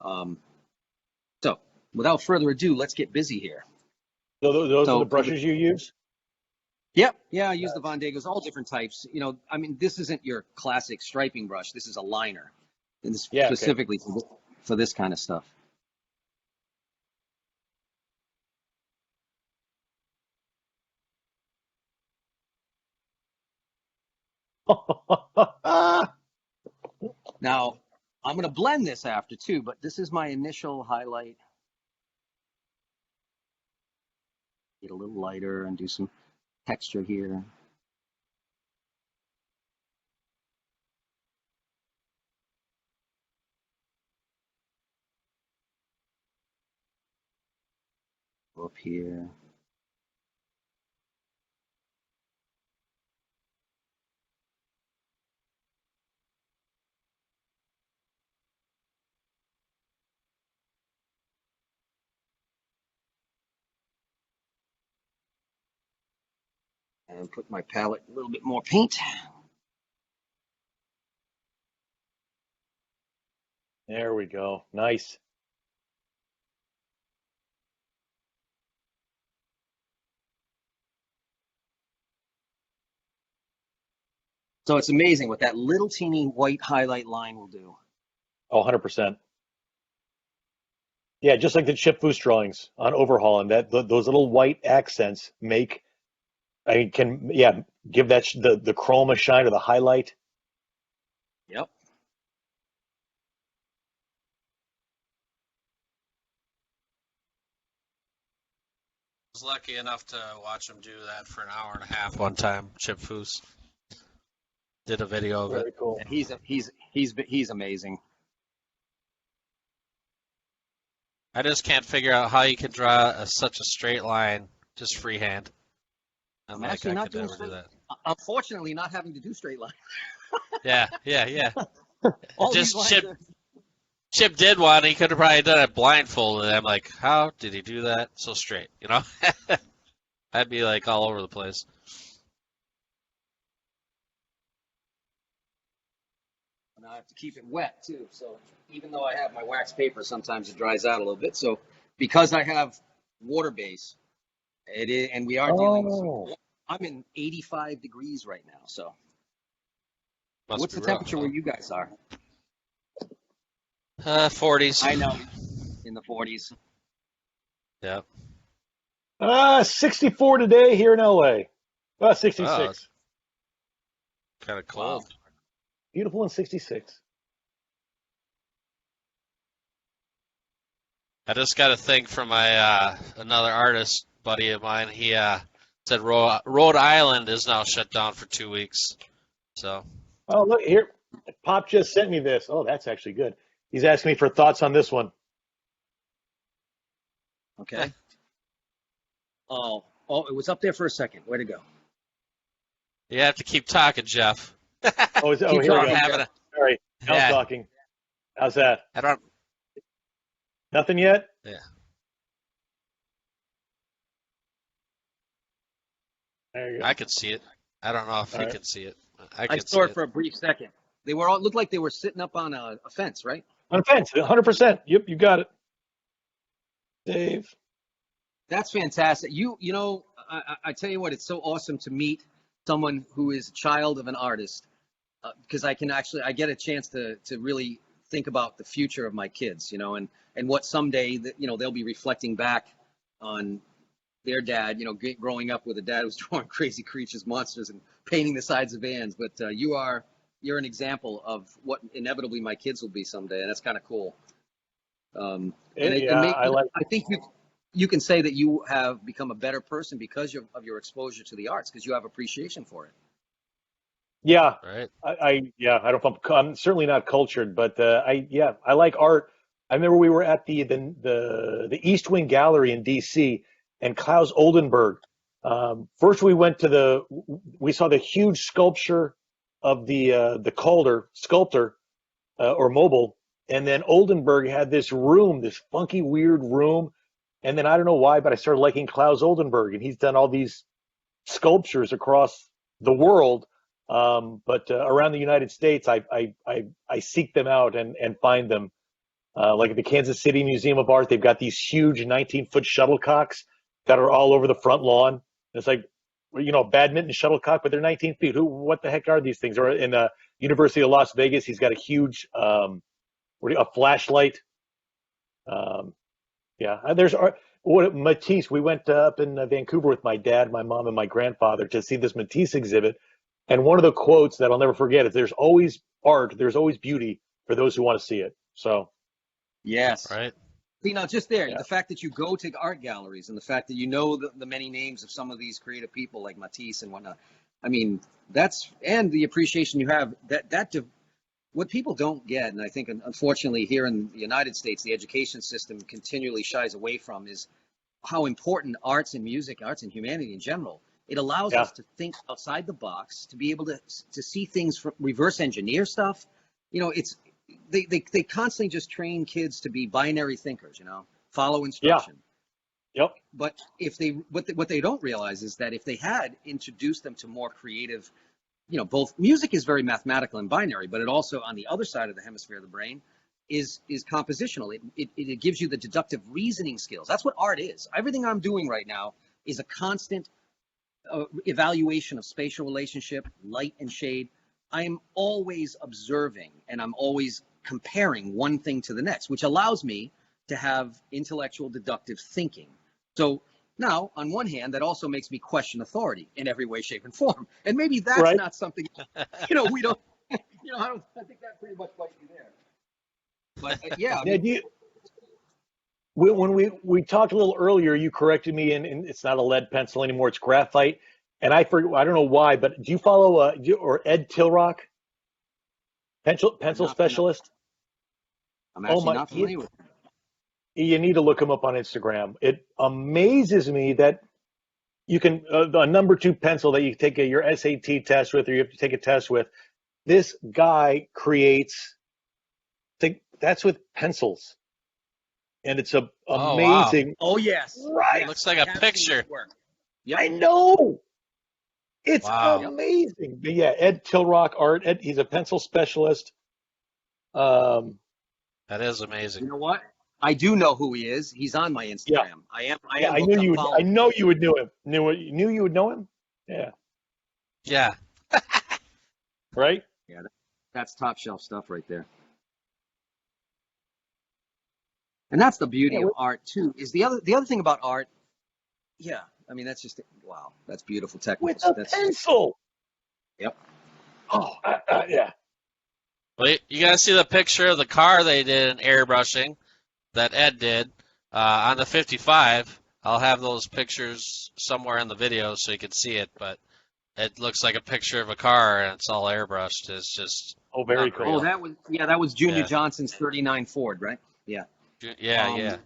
So without further ado, let's get busy here. So those are the brushes you use? Yep. Yeah, I use the Vondegos, all different types. This isn't your classic striping brush. This is a liner, and specifically for this kind of stuff. Now, I'm going to blend this after too, but this is my initial highlight. Get a little lighter and do some texture here. Go up here. And put my palette a little bit more paint. There we go. Nice. So it's amazing what that little teeny white highlight line will do. Oh, 100%. Yeah, just like the Chip Foose drawings on Overhaul, and those little white accents make, I mean, give that the chroma shine or the highlight. Yep. I was lucky enough to watch him do that for an hour and a half one time. Chip Foose did a video of Very it. cool. And he's amazing. I just can't figure out how you can draw such a straight line just freehand. I'm like, actually I not could doing never do that. Unfortunately, not having to do straight line. Yeah. All Just these lines Chip. are- Chip did one. He could have probably done it blindfolded. I'm like, how did he do that so straight? You know, I'd be like all over the place. And I have to keep it wet too. So even though I have my wax paper, sometimes it dries out a little bit. So because I have water base, it is, and we are dealing with. I'm in 85 degrees right now. So what's the temperature where you guys are? 40s. I know, in the 40s. Yeah. 64 today here in LA. 66. Oh, kind of cold. Wow. Beautiful and 66. I just got a thing from my another artist buddy of mine. He said Rhode Island is now shut down for 2 weeks. So. Oh, look here. Pop just sent me this. Oh, that's actually good. He's asking me for thoughts on this one. Okay. Oh, it was up there for a second. Way to go. You have to keep talking, Jeff. Here we go. Sorry, I was talking. How's that? I don't. Nothing yet? Yeah. There you go. I can see it. I don't know if you can see it. I saw it for a brief second. They were all looked like they were sitting up on a fence, right? On a fence, 100%. Yep, you got it. Dave. That's fantastic. You know, I tell you what, it's so awesome to meet someone who is a child of an artist, because I get a chance to really think about the future of my kids, you know, and what someday that, you know, they'll be reflecting back on their dad, you know, growing up with a dad who's drawing crazy creatures, monsters, and painting the sides of vans. But you're an example of what inevitably my kids will be someday, and that's kind of cool. I think you can say that you have become a better person because of your exposure to the arts, because you have appreciation for it. Yeah, right. I don't know if I'm certainly not cultured, but I like art. I remember we were at the East Wing Gallery in D.C. and Klaus Oldenburg. First, we saw the huge sculpture of the Calder sculptor or mobile, and then Oldenburg had this room, this funky, weird room, and then I don't know why, but I started liking Klaus Oldenburg, and he's done all these sculptures across the world. But around the United States, I seek them out and find them. Like at the Kansas City Museum of Art, they've got these huge 19-foot shuttlecocks that are all over the front lawn. It's like, you know, badminton shuttlecock, but they're 19 feet. What the heck are these things? Or in the University of Las Vegas, he's got a huge, a flashlight. There's Matisse. We went up in Vancouver with my dad, my mom, and my grandfather to see this Matisse exhibit. And one of the quotes that I'll never forget is, "There's always art. There's always beauty for those who want to see it." So, yes, right. See, now just there, the fact that you go to art galleries and the fact that you know the many names of some of these creative people like Matisse and whatnot. I mean, and the appreciation you have what people don't get, and I think unfortunately here in the United States, the education system continually shies away from, is how important arts and music, arts and humanity in general. It allows us to think outside the box, to be able to see things, reverse engineer stuff. You know, they constantly just train kids to be binary thinkers, you know, follow instruction. Yep. But what they don't realize is that if they had introduced them to more creative, both music is very mathematical and binary, but it also, on the other side of the hemisphere of the brain, is compositional. It gives you the deductive reasoning skills. That's what art is. Everything I'm doing right now is a constant evaluation of spatial relationship, light and shade. I am always observing, and I'm always comparing one thing to the next, which allows me to have intellectual deductive thinking. So now, on one hand, that also makes me question authority in every way, shape, and form. And maybe that's not something, we don't, I think that pretty much might be there. But yeah. When we talked a little earlier, you corrected me, and it's not a lead pencil anymore, it's graphite. And I don't know why, but do you follow or Ed Tilrock, pencil specialist? I'm actually not familiar with him. You need to look him up on Instagram. It amazes me that you can, a number 2 pencil that you take your SAT test with, or you have to take a test with, this guy creates, that's with pencils. And it's amazing. Wow. Oh, yes. Right. It looks like a picture. Yep. I know. It's amazing. But yeah, Ed Tilrock art. He's a pencil specialist. That is amazing. You know what? I do know who he is. He's on my Instagram. Yeah. I knew you would. I know you would know him. Knew you would know him. Yeah. Yeah. Right. Yeah, that's top shelf stuff right there. And that's the beauty of art too. Is the other thing about art? Yeah, I mean that's just wow. That's beautiful technical. With a pencil. Yep. Oh, yeah. Well, you guys see the picture of the car they did in airbrushing that Ed did on the 55. I'll have those pictures somewhere in the video so you can see it, but it looks like a picture of a car and it's all airbrushed. It's just very cool. Oh, that was Junior Johnson's 39 Ford, right? Yeah. Yeah.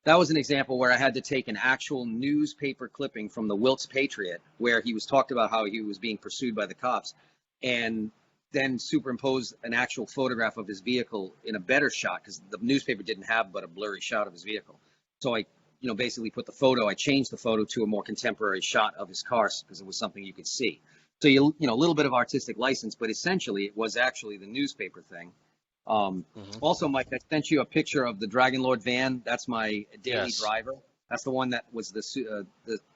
That was an example where I had to take an actual newspaper clipping from the Wilkes Patriot, where he was talked about how he was being pursued by the cops, and then superimpose an actual photograph of his vehicle in a better shot, because the newspaper didn't have but a blurry shot of his vehicle. So I, basically put the photo, I changed the photo to a more contemporary shot of his car because it was something you could see. So a little bit of artistic license, but essentially it was actually the newspaper thing. Also, Mike, I sent you a picture of the Dragonlord van. That's my daily driver. That's the one that was the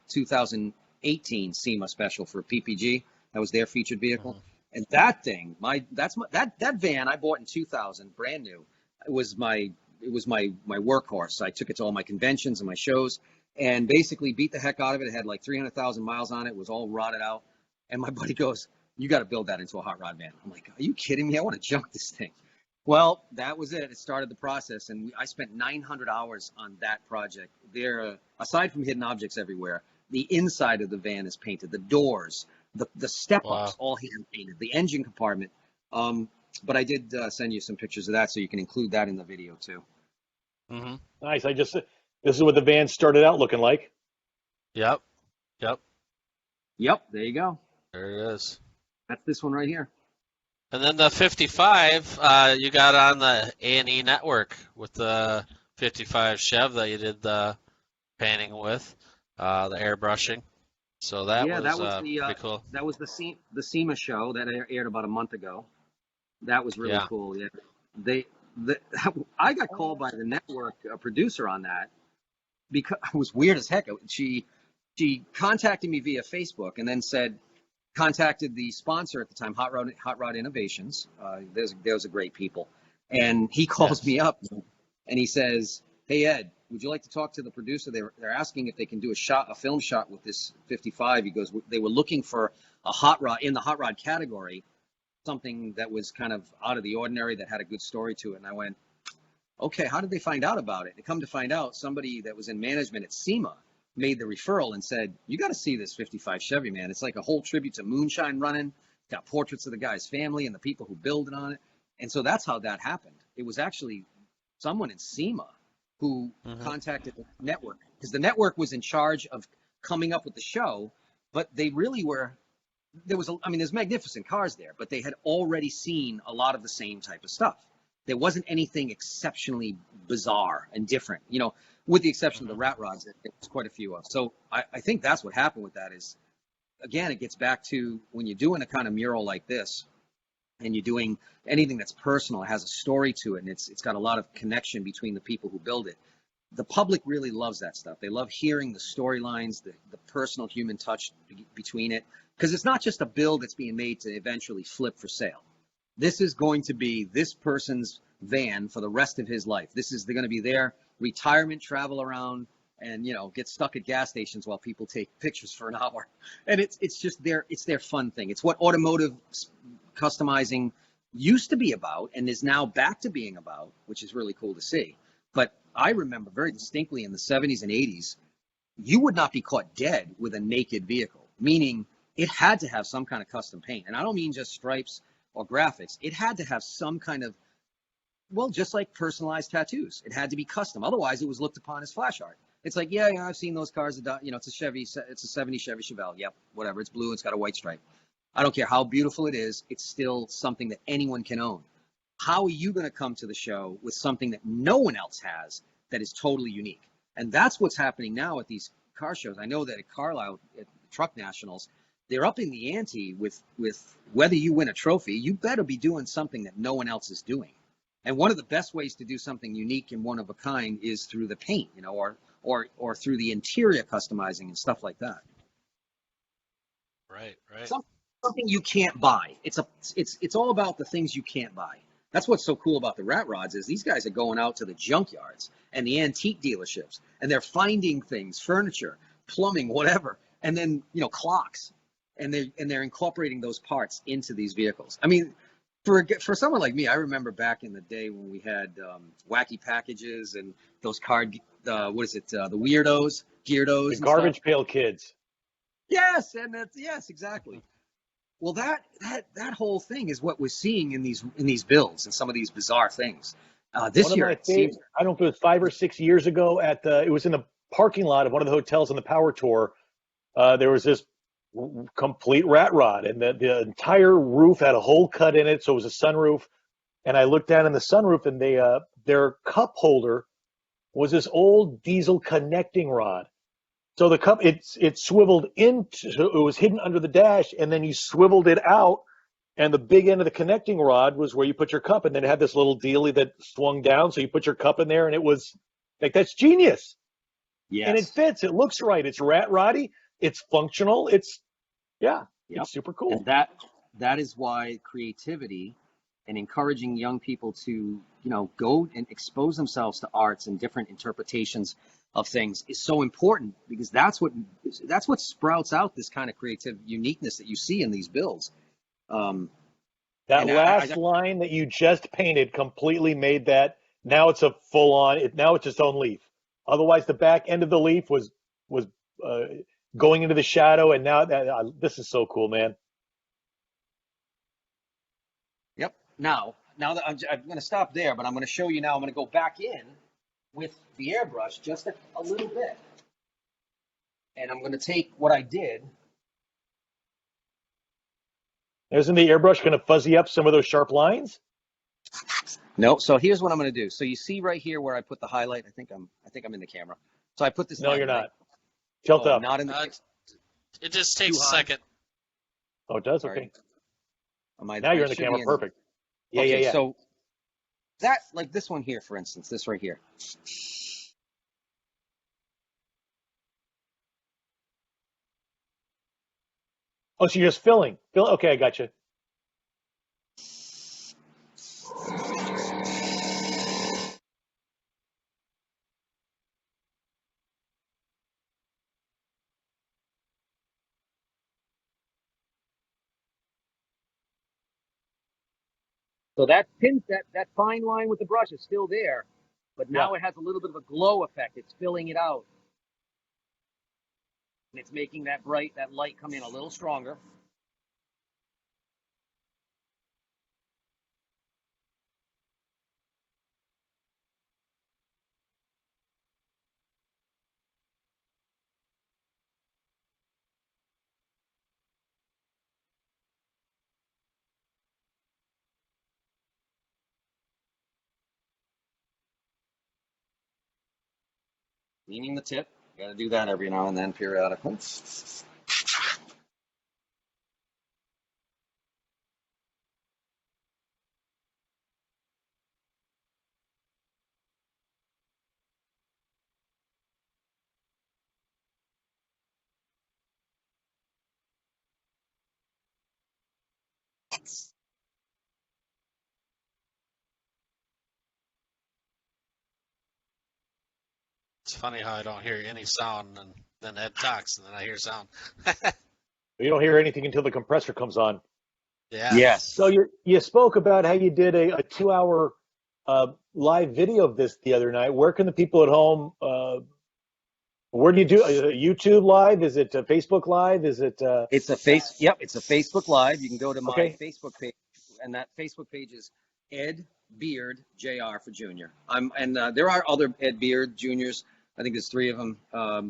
2018 SEMA special for PPG. That was their featured vehicle. And that thing, that van I bought in 2000, brand new. It was my workhorse. I took it to all my conventions and my shows, and basically beat the heck out of it. It had like 300,000 miles on it. It was all rotted out. And my buddy goes, "You got to build that into a hot rod van." I'm like, "Are you kidding me? I want to junk this thing." Well, that was it. It started the process, and I spent 900 hours on that project. There, aside from hidden objects everywhere, the inside of the van is painted, the doors, the step-ups, all hand-painted, the engine compartment. But I did send you some pictures of that, so you can include that in the video too. Mm-hmm. Nice. This is what the van started out looking like. Yep. There you go. There it is. That's this one right here. And then the 55, you got on the A&E Network with the 55 Chev that you did the painting with, the airbrushing. So that was pretty cool. That was the SEMA show that aired about a month ago. That was really cool. Yeah, I got called by the network producer on that because it was weird as heck. She contacted me via Facebook and then contacted the sponsor at the time, Hot Rod Innovations. Those are great people. And he calls me up and he says, "Hey Ed, would you like to talk to the producer? They're asking if they can do a film shot with this 55." He goes, "They were looking for a hot rod in the hot rod category, something that was kind of out of the ordinary that had a good story to it." And I went, "Okay, how did they find out about it?" And come to find out, somebody that was in management at SEMA made the referral and said, "You got to see this 55 Chevy, man. It's like a whole tribute to moonshine running. It's got portraits of the guy's family and the people who build it on it." And so that's how that happened. It was actually someone in SEMA who contacted the network, because the network was in charge of coming up with the show, but they really were, there's magnificent cars there, but they had already seen a lot of the same type of stuff. There wasn't anything exceptionally bizarre and different, you know, with the exception of the rat rods that there's quite a few of. So I think that's what happened with that is, again, it gets back to when you're doing a kind of mural like this and you're doing anything that's personal, it has a story to it, and it's got a lot of connection between the people who build it. The public really loves that stuff. They love hearing the storylines, the personal human touch between it, because it's not just a build that's being made to eventually flip for sale. This is going to be this person's van for the rest of his life. They're going to be their retirement travel around and, you know, get stuck at gas stations while people take pictures for an hour. And it's just their fun thing. It's what automotive customizing used to be about and is now back to being about, which is really cool to see. But I remember very distinctly in the 70s and 80s, you would not be caught dead with a naked vehicle, meaning it had to have some kind of custom paint. And I don't mean just stripes or graphics. It had to have some kind of, well, just like personalized tattoos. It had to be custom. Otherwise, it was looked upon as flash art. It's like, yeah, I've seen those cars. You know, it's a Chevy. It's a 70 Chevy Chevelle. Yep, whatever. It's blue. It's got a white stripe. I don't care how beautiful it is. It's still something that anyone can own. How are you going to come to the show with something that no one else has that is totally unique? And that's what's happening now at these car shows. I know that at Carlisle, at Truck Nationals, they're upping the ante with whether you win a trophy, you better be doing something that no one else is doing. And one of the best ways to do something unique and one of a kind is through the paint, you know, or through the interior customizing and stuff like that. Right. Something you can't buy. It's all about the things you can't buy. That's what's so cool about the rat rods is these guys are going out to the junkyards and the antique dealerships, and they're finding things, furniture, plumbing, whatever, and then, you know, clocks, and they're incorporating those parts into these vehicles. I mean, for someone like me, I remember back in the day when we had wacky packages and those card, the weirdos, geardos, the garbage pail kids. Yes, yes, exactly. Well, that whole thing is what we're seeing in these builds and some of these bizarre things. This year, I don't know if it was 5 or 6 years ago it was in the parking lot of one of the hotels on the Power Tour. There was this complete rat rod, and the entire roof had a hole cut in it, so it was a sunroof. And I looked down in the sunroof, and their cup holder was this old diesel connecting rod. So the cup, it swiveled into, it was hidden under the dash, and then you swiveled it out, and the big end of the connecting rod was where you put your cup, and then it had this little dealie that swung down, so you put your cup in there, and it was like, that's genius. Yes. And it fits. It looks right. It's rat roddy. It's functional. It's super cool. And that is why creativity and encouraging young people to, you know, go and expose themselves to arts and different interpretations of things is so important, because that's what sprouts out this kind of creative uniqueness that you see in these builds. That last line that you just painted completely made that. Now it's a full on. Now it's its own leaf. Otherwise, the back end of the leaf was going into the shadow, and now this is so cool, man. Yep. Now that I'm going to stop there, but I'm going to show you now. I'm going to go back in with the airbrush just a little bit, and I'm going to take what I did. Isn't the airbrush going to fuzzy up some of those sharp lines? No. So here's what I'm going to do. So you see right here where I put the highlight. I think I'm in the camera. So I put this. No, you're not. Tilt up. Not in the. It just takes a second. Oh, it does. Okay. Now you're in the camera. Perfect. Yeah. So that, like this one here, for instance, this right here. Oh, so you're just filling. Okay, I got you. So that fine line with the brush is still there, but now it has a little bit of a glow effect. It's filling it out. And it's making that light come in a little stronger. Cleaning the tip. Got to do that every now and then, periodically. It's funny how I don't hear any sound, and then Ed talks, and then I hear sound. You don't hear anything until the compressor comes on. Yeah. Yes. So you spoke about how you did a 2-hour live video of this the other night. Where can the people at home? Where do you do YouTube Live? Is it Facebook Live? Is it? It's a It's a Facebook Live. You can go to my Facebook page, and that Facebook page is Ed Beard Jr. for Junior. There are other Ed Beard Juniors. I think there's 3 of them,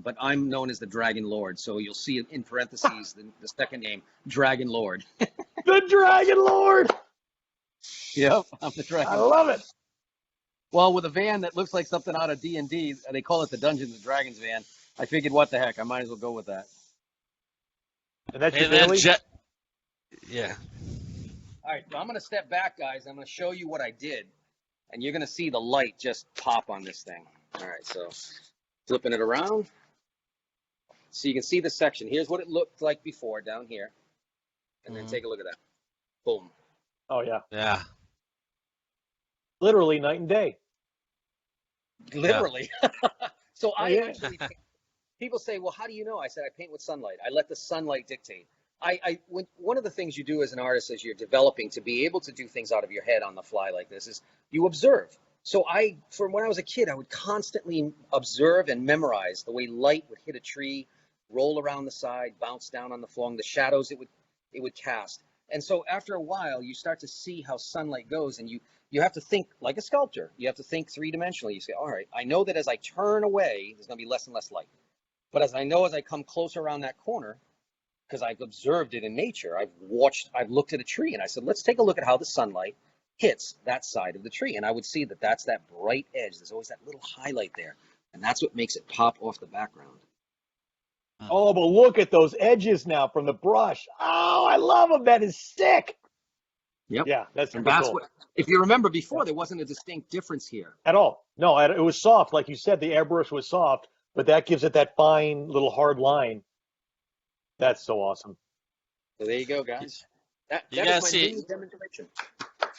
but I'm known as the Dragonlord. So you'll see in parentheses the second name, Dragonlord. The Dragonlord. Yep, I'm the Dragonlord. I love it. Well, with a van that looks like something out of D&D, they call it the Dungeons and Dragons van. I figured, what the heck, I might as well go with that. And that's your daily? Yeah. All right, so I'm going to step back, guys. I'm going to show you what I did, and you're going to see the light just pop on this thing. All right, so flipping it around. So you can see the section. Here's what it looked like before down here. And then take a look at that. Boom. Oh, yeah. Yeah. Literally night and day. Literally. Yeah. So I actually, people say, well, how do you know? I said, I paint with sunlight. I let the sunlight dictate. One of the things you do as an artist as you're developing to be able to do things out of your head on the fly like this is you observe. So from when I was a kid, I would constantly observe and memorize the way light would hit a tree, roll around the side, bounce down on the floor, and the shadows it would cast. And so after a while, you start to see how sunlight goes, and you have to think like a sculptor. You have to think 3-dimensionally. You say, all right, I know that as I turn away, there's going to be less and less light. But as I come closer around that corner, because I've observed it in nature, I've looked at a tree, and I said, let's take a look at how the sunlight hits that side of the tree. And I would see that that's that bright edge. There's always that little highlight there. And that's what makes it pop off the background. Oh, but look at those edges now from the brush. Oh, I love them. That is sick. Yep. Yeah, that's cool. What, if you remember before, there wasn't a distinct difference here. At all. No, it was soft. Like you said, the airbrush was soft, but that gives it that fine little hard line. That's so awesome. So there you go, guys. That is my new demonstration.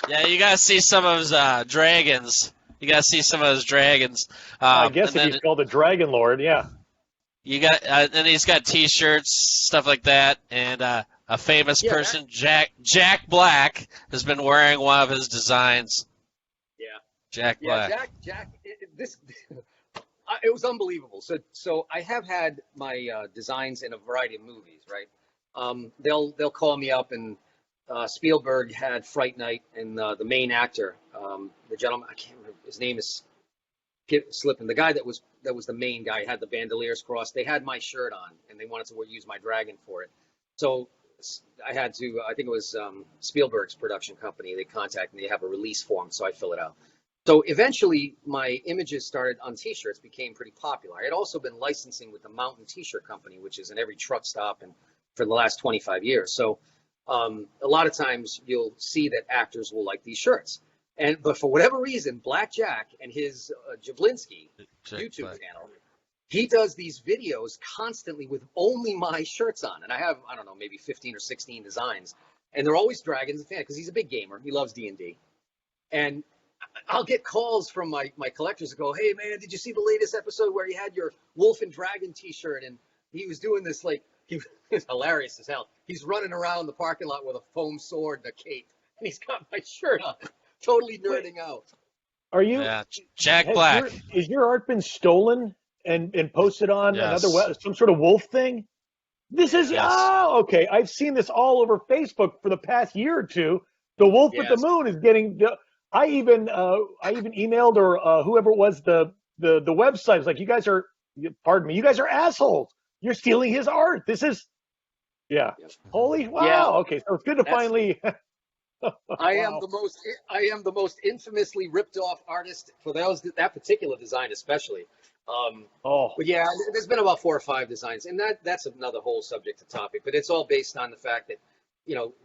Yeah, you got to see some of his dragons. You got to see some of his dragons. I guess if he's called the Dragonlord, yeah. You got, and he's got T-shirts, stuff like that, and a famous person, Jack Black, has been wearing one of his designs. Yeah, Jack Black. Yeah, Jack. It was unbelievable. So I have had my designs in a variety of movies, right? They'll call me up, and Spielberg had Fright Night, and the main actor, the gentleman, I can't remember his name is slipping. The guy that was the main guy, had the bandoliers crossed. They had my shirt on, and they wanted to use my dragon for it. So I had to. I think it was Spielberg's production company. They contacted me. They have a release form, so I fill it out. So eventually, my images started on T-shirts, became pretty popular. I had also been licensing with the Mountain T-shirt company, which is in every truck stop and for the last 25 years. So a lot of times you'll see that actors will like these shirts. But for whatever reason, Black Jack and his Jablinski YouTube channel, he does these videos constantly with only my shirts on. And I have, I don't know, maybe 15 or 16 designs. And they're always Dragons fan because he's a big gamer. He loves D&D. And I'll get calls from my collectors that go, hey, man, did you see the latest episode where you had your Wolf and Dragon T-shirt? And he was doing this, he was hilarious as hell. He's running around the parking lot with a foam sword and a cape. And he's got my shirt on. Totally nerding out. Are you Jack Black? Is your art been stolen and posted on some sort of wolf thing? This is okay. I've seen this all over Facebook for the past year or two. The wolf with the moon is getting. I even emailed or whoever it was the website. It's like, you guys are, pardon me, you guys are assholes. You're stealing his art. This is holy wow. Yeah. Okay, so it's good to finally. I am the most infamously ripped off artist for that particular design, especially. But yeah, there's been about 4 or 5 designs, and that's another whole subject to topic. But it's all based on the fact that,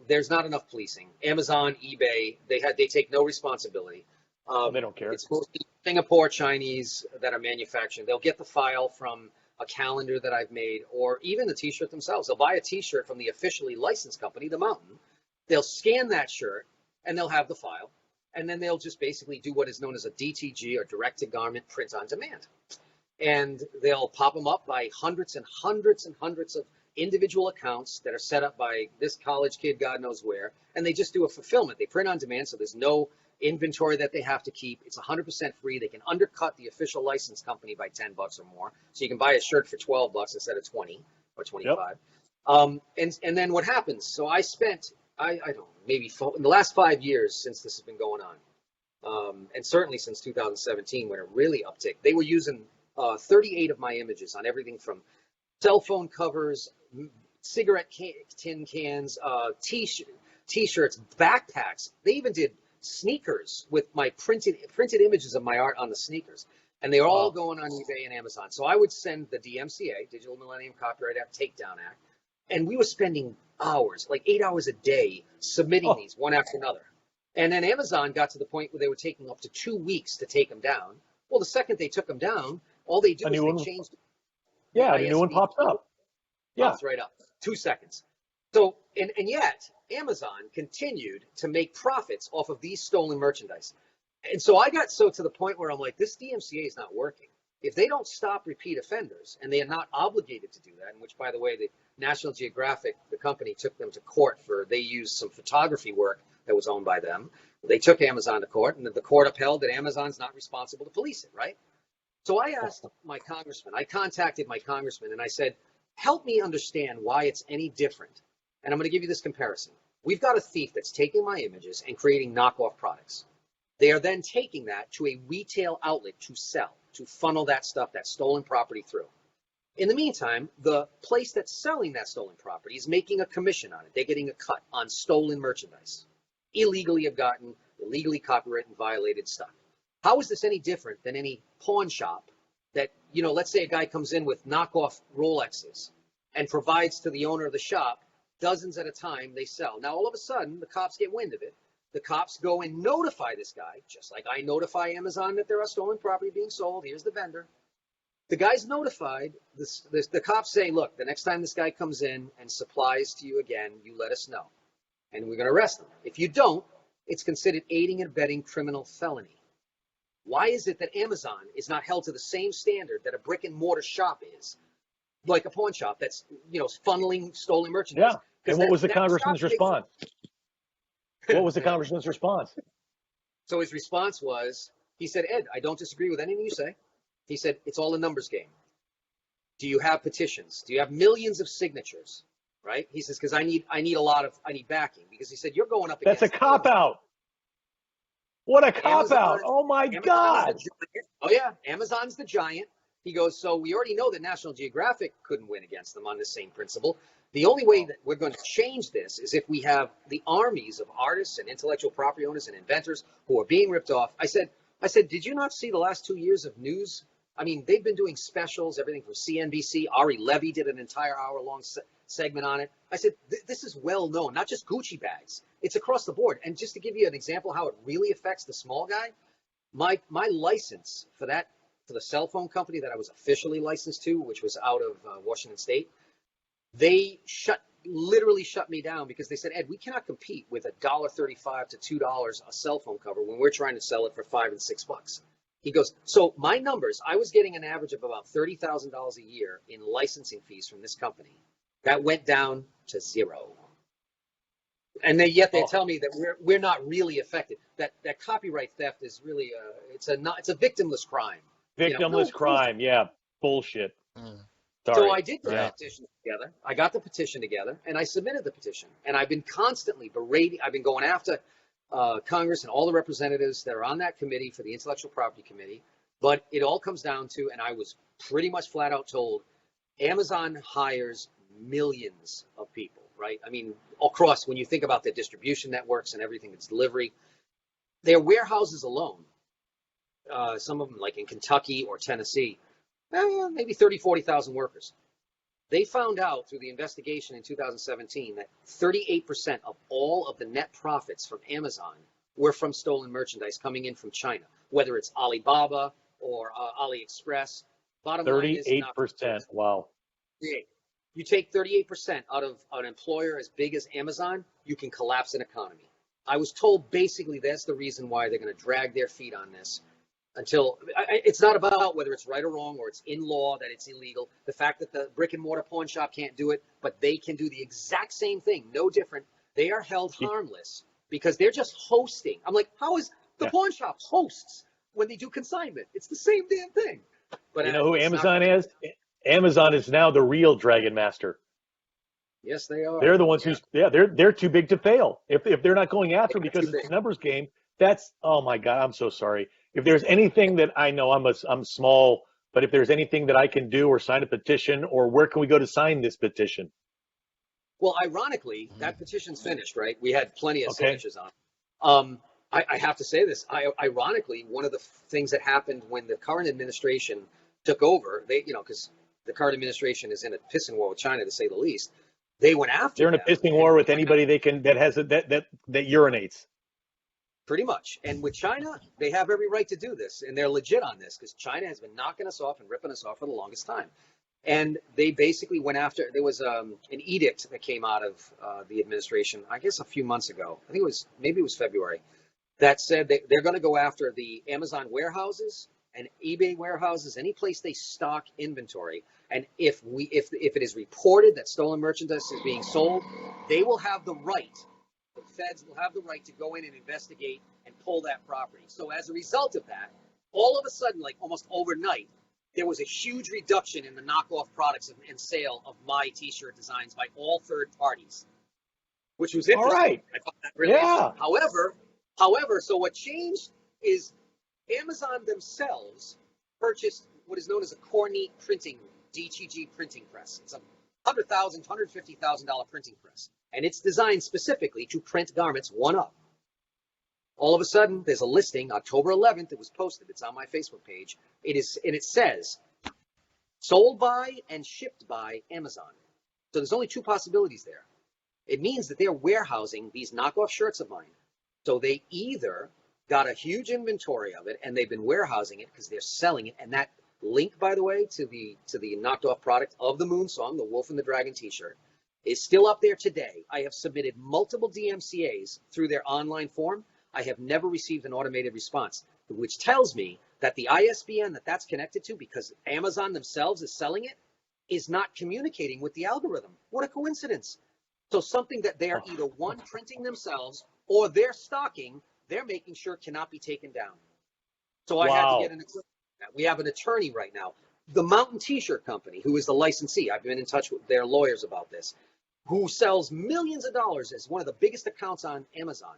there's not enough policing. Amazon, eBay, they take no responsibility. They don't care. It's mostly Singapore Chinese that are manufacturing. They'll get the file from a calendar that I've made, or even the T-shirt themselves. They'll buy a T-shirt from the officially licensed company, the Mountain. They'll scan that shirt, and they'll have the file, and then they'll just basically do what is known as a DTG, or direct-to-garment print on demand. And they'll pop them up by hundreds and hundreds and hundreds of individual accounts that are set up by this college kid, God knows where, and they just do a fulfillment. They print on demand, so there's no inventory that they have to keep. It's 100% free. They can undercut the official license company by $10 or more. So you can buy a shirt for $12 instead of 20 or 25. Yep. And then what happens? So I spent, I don't know, maybe in the last 5 years since this has been going on, and certainly since 2017 when it really upticked, they were using 38 of my images on everything from cell phone covers, cigarette tin cans, t-shirts, backpacks. They even did sneakers with my printed images of my art on the sneakers, and they're all going on eBay and Amazon. So I would send the DMCA, Digital Millennium Copyright Act Takedown Act, and we were spending hours, like 8 hours a day, submitting these one after another. And then Amazon got to the point where they were taking up to 2 weeks to take them down. Well, the second they took them down, all they do is they changed. Yeah, the new one pops up. Yeah, pops right up. 2 seconds. So, and yet Amazon continued to make profits off of these stolen merchandise. And so I got to the point where I'm like, this DMCA is not working. If they don't stop repeat offenders, and they are not obligated to do that, in which, by the way, the National Geographic, the company, took them to court they used some photography work that was owned by them. They took Amazon to court, and the court upheld that Amazon's not responsible to police it, right? So I asked my congressman, I contacted my congressman, and I said, help me understand why it's any different. And I'm going to give you this comparison. We've got a thief that's taking my images and creating knockoff products. They are then taking that to a retail outlet to sell, to funnel that stuff, that stolen property through. In the meantime, the place that's selling that stolen property is making a commission on it. They're getting a cut on stolen merchandise, illegally copyrighted and violated stuff. How is this any different than any pawn shop that, let's say a guy comes in with knockoff Rolexes and provides to the owner of the shop dozens at a time they sell. Now, all of a sudden, the cops get wind of it. The cops go and notify this guy, just like I notify Amazon that there are stolen property being sold. Here's the vendor. The guy's notified. The cops say, look, the next time this guy comes in and supplies to you again, you let us know, and we're going to arrest him. If you don't, it's considered aiding and abetting criminal felony. Why is it that Amazon is not held to the same standard that a brick and mortar shop is, like a pawn shop that's, funneling stolen merchandise? Yeah. And what was the congressman's response? What was the congressman's response? So his response was, he said, Ed, I don't disagree with anything you say. He said, it's all a numbers game. Do you have petitions? Do you have millions of signatures? Right? He says, because I need backing. Because he said, you're going up against. That's a cop-out. What a cop-out. Oh, my God. Oh, yeah. Amazon's the giant. He goes, so we already know that National Geographic couldn't win against them on the same principle. The only way that we're going to change this is if we have the armies of artists and intellectual property owners and inventors who are being ripped off. I said, did you not see the last 2 years of news? I mean, they've been doing specials, everything from CNBC. Ari Levy did an entire hour-long segment on it. I said, this is well known, not just Gucci bags. It's across the board. And just to give you an example how it really affects the small guy, my license for the cell phone company that I was officially licensed to, which was out of Washington State, they literally shut me down because they said, Ed, we cannot compete with $1.35 to $2 a cell phone cover when we're trying to sell it for $5 and $6. He goes, so my numbers, I was getting an average of about $30,000 a year in licensing fees from this company. That went down to zero. And yet they tell me that we're not really affected. That copyright theft is really it's a victimless crime. Victimless crime, yeah, bullshit. So I did put the petition together. I got the petition together, and I submitted the petition. And I've been constantly berating. I've been going after Congress and all the representatives that are on that committee for the Intellectual Property Committee. But it all comes down to, and I was pretty much flat out told, Amazon hires millions of people, right? I mean, across, when you think about their distribution networks and everything, it's delivery, their warehouses alone, some of them like in Kentucky or Tennessee, maybe 30, 40,000 workers. They found out through the investigation in 2017 that 38% of all of the net profits from Amazon were from stolen merchandise coming in from China, whether it's Alibaba or AliExpress. Bottom line is 38%. Wow. You take 38% out of an employer as big as Amazon, you can collapse an economy. I was told basically that's the reason why they're going to drag their feet on this until it's not about whether it's right or wrong or it's in law that it's illegal. The fact that the brick and mortar pawn shop can't do it, but they can do the exact same thing, no different. They are held harmless because they're just hosting. I'm like, how is the pawn shop hosts when they do consignment? It's the same damn thing. But you know who Amazon is? Amazon is now the real Dragon Master. Yes, they are. They're the ones they're too big to fail. If they're not going after because it's a numbers game, that's, oh my God, I'm so sorry. If there's anything that I know, I'm small, but if there's anything that I can do or sign a petition, or where can we go to sign this petition? Well, ironically, that petition's finished, right? We had plenty of signatures on it. I have to say this. Ironically, one of the things that happened when the current administration took over, because the current administration is in a pissing war with China, to say the least. They went after. They're in a pissing war with anybody that urinates. Pretty much. And with China, they have every right to do this, and they're legit on this because China has been knocking us off and ripping us off for the longest time. And they basically went after. There was an edict that came out of the administration, I guess, a few months ago. I think it was February, that said that they're going to go after the Amazon warehouses and eBay warehouses, any place they stock inventory. And if it is reported that stolen merchandise is being sold, they will have the right. The feds will have the right to go in and investigate and pull that property. So as a result of that, all of a sudden, like almost overnight, there was a huge reduction in the knockoff products and sale of my T-shirt designs by all third parties, which was interesting. All right. I thought that really interesting. However, so what changed is Amazon themselves purchased what is known as a Kornit printing, DTG printing press. It's a $100,000, $150,000 printing press. And it's designed specifically to print garments one up. All of a sudden, there's a listing, October 11th, it was posted, it's on my Facebook page. And it says, sold by and shipped by Amazon. So there's only two possibilities there. It means that they're warehousing these knockoff shirts of mine. So they either got a huge inventory of it and they've been warehousing it because they're selling it. And that link, by the way, to the knocked off product of the Moon Song, the Wolf and the Dragon t-shirt, is still up there today. I have submitted multiple DMCAs through their online form. I have never received an automated response, which tells me that the ISBN that's connected to, because Amazon themselves is selling it, is not communicating with the algorithm. What a coincidence. So something that they're either one, printing themselves, or they're stocking, they're making sure cannot be taken down. So I had to get an attorney. We have an attorney right now. The Mountain T-shirt company, who is the licensee, I've been in touch with their lawyers about this, who sells millions of dollars as one of the biggest accounts on Amazon.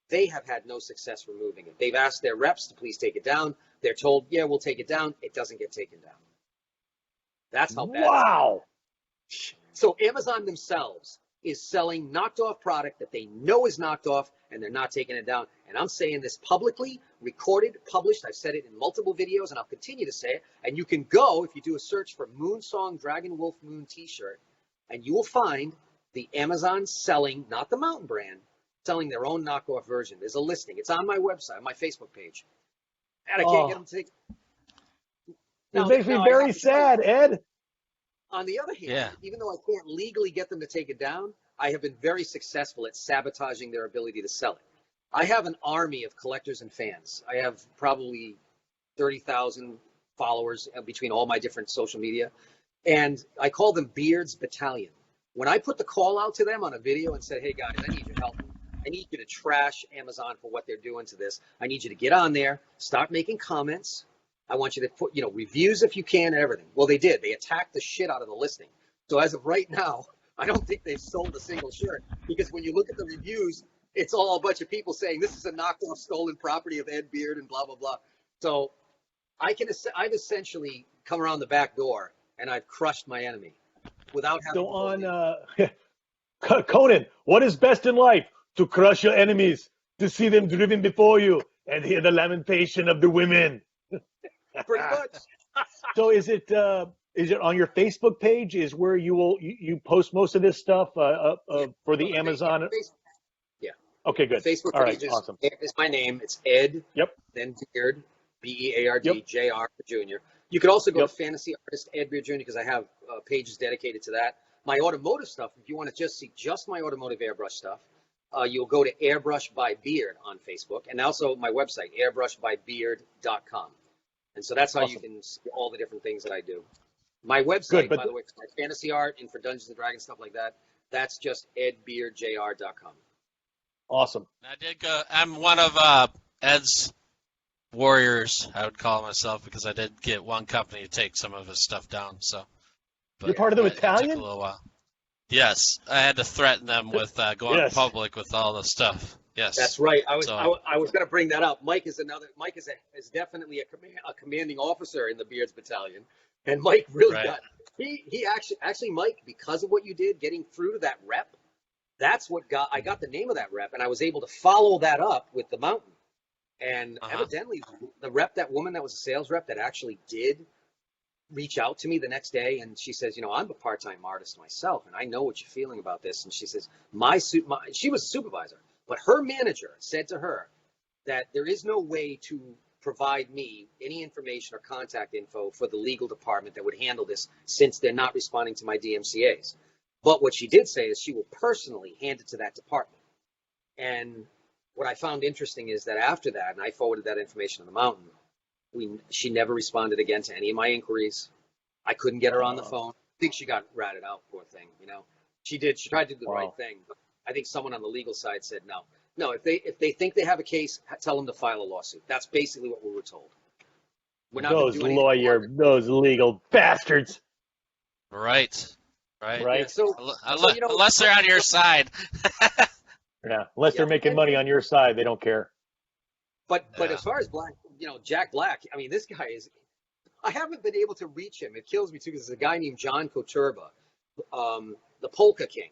They have had no success removing it. They've asked their reps to please take it down. They're told, yeah, we'll take it down. It doesn't get taken down. That's how bad. Wow. So Amazon themselves is selling knocked off product that they know is knocked off, and they're not taking it down. And I'm saying this publicly, recorded, published. I've said it in multiple videos, and I'll continue to say it. And you can go, if you do a search for Moon Song Dragon Wolf Moon t-shirt, and you will find the Amazon selling, not the Mountain brand, selling their own knockoff version. There's a listing. It's on my website, on my Facebook page. And I can't get them to take it. It makes me very sad, Ed. On the other hand, even though I can't legally get them to take it down, I have been very successful at sabotaging their ability to sell it. I have an army of collectors and fans. I have probably 30,000 followers between all my different social media. And I call them Beards Battalion. When I put the call out to them on a video and said, hey guys, I need your help. I need you to trash Amazon for what they're doing to this. I need you to get on there, start making comments. I want you to put, reviews if you can and everything. Well, they did. They attacked the shit out of the listing. So as of right now, I don't think they've sold a single shirt, because when you look at the reviews, it's all a bunch of people saying this is a knockoff stolen property of Ed Beard and blah, blah, blah. So I've essentially come around the back door and I've crushed my enemy without having Conan, what is best in life? To crush your enemies, to see them driven before you, and hear the lamentation of the women. Pretty much. So is it on your Facebook page? Is where you post most of this stuff for the Amazon? Yeah. Okay, good. Facebook All right, page awesome. is my name. It's Ed. Yep. Then Beard, Beard, Yep. Jr. for Junior. You could also go Yep. to Fantasy Artist Ed Beard Jr. because I have pages dedicated to that. My automotive stuff, if you want to just see just my automotive airbrush stuff, you'll go to Airbrush by Beard on Facebook, and also my website, airbrushbybeard.com. And so that's how you can see all the different things that I do. My website, by the way, for my fantasy art and for Dungeons and Dragons stuff like that, that's just edbeardjr.com. Awesome. I did go. I'm one of Ed's warriors, I would call myself, because I did get one company to take some of his stuff down. So, but you're part of the battalion? It took a little while. Yes, I had to threaten them with going public with all the stuff. Yes, that's right. I was going to bring that up. Mike is definitely a commanding officer in the Beards Battalion, and Mike really got he actually Mike, because of what you did getting through to that rep, that's what I got the name of that rep, and I was able to follow that up with the mountain. And evidently, the rep, that woman that was a sales rep that actually did reach out to me the next day, and she says, I'm a part-time artist myself, and I know what you're feeling about this. And she says, she was a supervisor, but her manager said to her that there is no way to provide me any information or contact info for the legal department that would handle this, since they're not responding to my DMCAs. But what she did say is she will personally hand it to that department. And what I found interesting is that after that, and I forwarded that information on the mountain, she never responded again to any of my inquiries. I couldn't get her on the phone. I think she got ratted out, poor thing. She tried to do the right thing, but I think someone on the legal side said no. If they think they have a case, tell them to file a lawsuit. That's basically what we were told. We're not those legal bastards. Right. Yeah, so unless they're on your side. Yeah, unless they're making money on your side, they don't care. But as far as Jack Black, I mean, this guy I haven't been able to reach him. It kills me too, because there's a guy named John Koturba, the Polka King.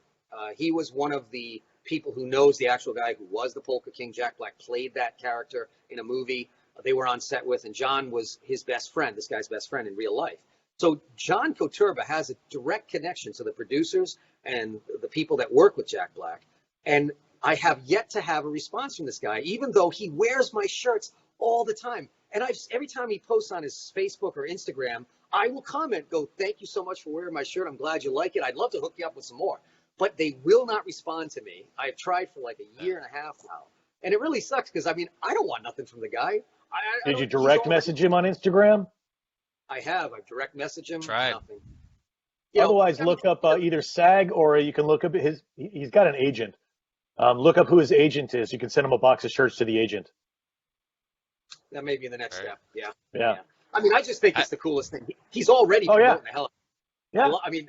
He was one of the people who knows the actual guy who was the Polka King. Jack Black played that character in a movie they were on set with, and John was his best friend, this guy's best friend in real life. So John Koturba has a direct connection to the producers and the people that work with Jack Black. And I have yet to have a response from this guy, even though he wears my shirts all the time. And every time he posts on his Facebook or Instagram, I will comment, go, thank you so much for wearing my shirt. I'm glad you like it. I'd love to hook you up with some more. But they will not respond to me. I've tried for like a year and a half now. And it really sucks, because, I mean, I don't want nothing from the guy. Did you direct message him on Instagram? I have. I've direct messaged him. Tried. Nothing. Otherwise, look up either SAG, or you can look up he's got an agent. Look up who his agent is. You can send him a box of shirts to the agent. That may be the next step. Yeah. I mean, I just think it's the coolest thing. He's already promoting the hell out of it.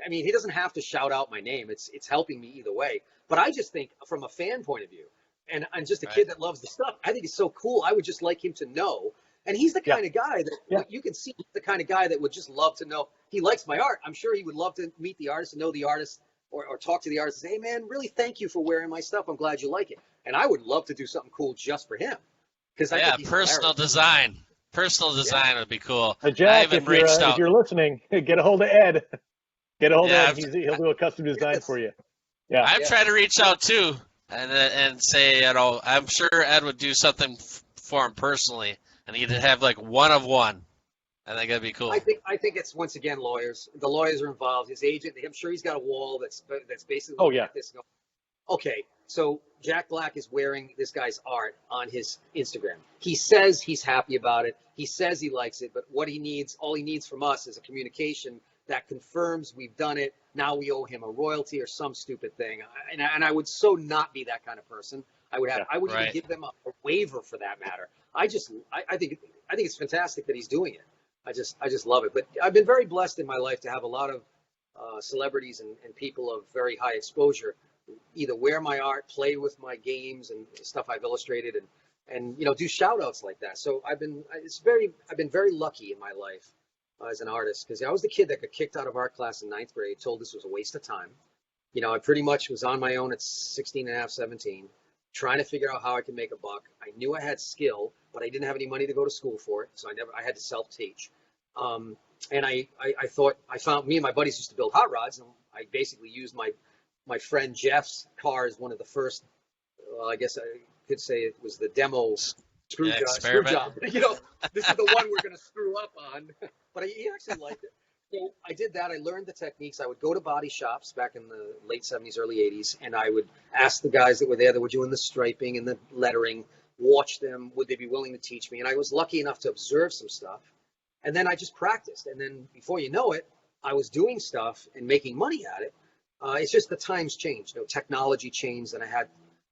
I mean, he doesn't have to shout out my name. It's helping me either way. But I just think, from a fan point of view, and I'm just a kid that loves the stuff, I think it's so cool. I would just like him to know. And he's the kind of guy that you can see, the kind of guy that would just love to know. He likes my art. I'm sure he would love to meet the artist and know the artist, or talk to the artist and say, hey, man, really thank you for wearing my stuff. I'm glad you like it. And I would love to do something cool just for him. Personal design. Personal design would be cool. Jack, if you're listening, get a hold of Ed. Get a hold of Ed. He'll do a custom design for you. Yeah. I've tried to reach out too, and say, I'm sure Ed would do something for him personally, and he'd have like one of one. I think that'd be cool. I think it's, once again, lawyers. The lawyers are involved. His agent. I'm sure he's got a wall that's basically. Oh yeah. Okay, so Jack Black is wearing this guy's art on his Instagram. He says he's happy about it. He says he likes it, but all he needs from us is a communication that confirms we've done it. Now we owe him a royalty or some stupid thing. And I would so not be that kind of person. I would even give them a waiver for that matter. I think it's fantastic that he's doing it. I just love it. But I've been very blessed in my life to have a lot of celebrities and people of very high exposure either wear my art, play with my games and stuff I've illustrated, and do shout outs like that. So I've been very lucky in my life as an artist, because I was the kid that got kicked out of art class in 9th grade, told this was a waste of time. I pretty much was on my own at 16 and a half, 17, trying to figure out how I could make a buck. I knew I had skill, but I didn't have any money to go to school for it. So I had to self-teach. And I found me and my buddies used to build hot rods, and I basically used my friend Jeff's car as one of the first. I guess I could say it was the demo screw job. You know, this is the one we're going to screw up on. But he actually liked it. So I did that. I learned the techniques. I would go to body shops back in the late 70s, early 80s, and I would ask the guys that were there that were doing the striping and the lettering, watch them. Would they be willing to teach me? And I was lucky enough to observe some stuff. And then I just practiced. And then before you know it, I was doing stuff and making money at it. It's just the times changed. You know, technology changed. And I had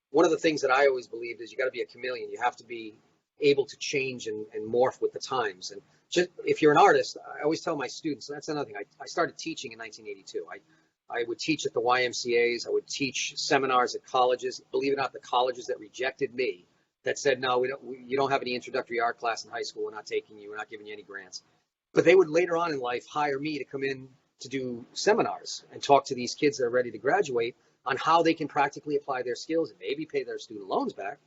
one of the things that I always believed is you got to be a chameleon. You have to be able to change and morph with the times. And just, if you're an artist, I always tell my students, and that's another thing. I started teaching in 1982. I would teach at the YMCAs. I would teach seminars at colleges. Believe it or not, the colleges that rejected me, that said, no, you don't have any introductory art class in high school. We're not taking you. We're not giving you any grants. But they would later on in life hire me to come in to do seminars and talk to these kids that are ready to graduate on how they can practically apply their skills and maybe pay their student loans back.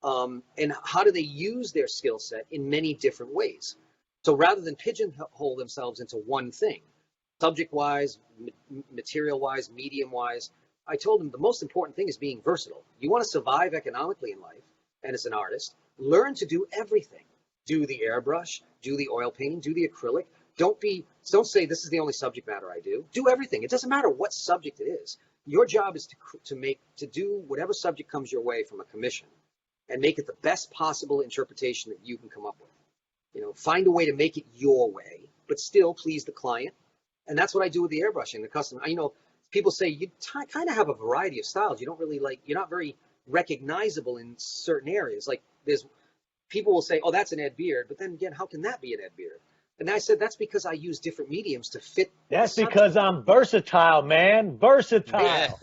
And how do they use their skill set in many different ways? So rather than pigeonhole themselves into one thing, subject-wise, material-wise, medium-wise, I told them the most important thing is being versatile. You want to survive economically in life, and as an artist, learn to do everything. Do the airbrush, do the oil painting, do the acrylic. Don't say this is the only subject matter I do. Do everything. It doesn't matter what subject it is. Your job is to do whatever subject comes your way from a commission and make it the best possible interpretation that you can come up with. You know, find a way to make it your way, but still please the client. And that's what I do with the airbrushing, the custom. You know, people say you kind of have a variety of styles. You don't really you're not very recognizable in certain areas. Like people will say, oh, that's an Ed Beard. But then again, how can that be an Ed Beard? And I said, that's because I use different mediums to fit. That's because I'm versatile, man. Versatile.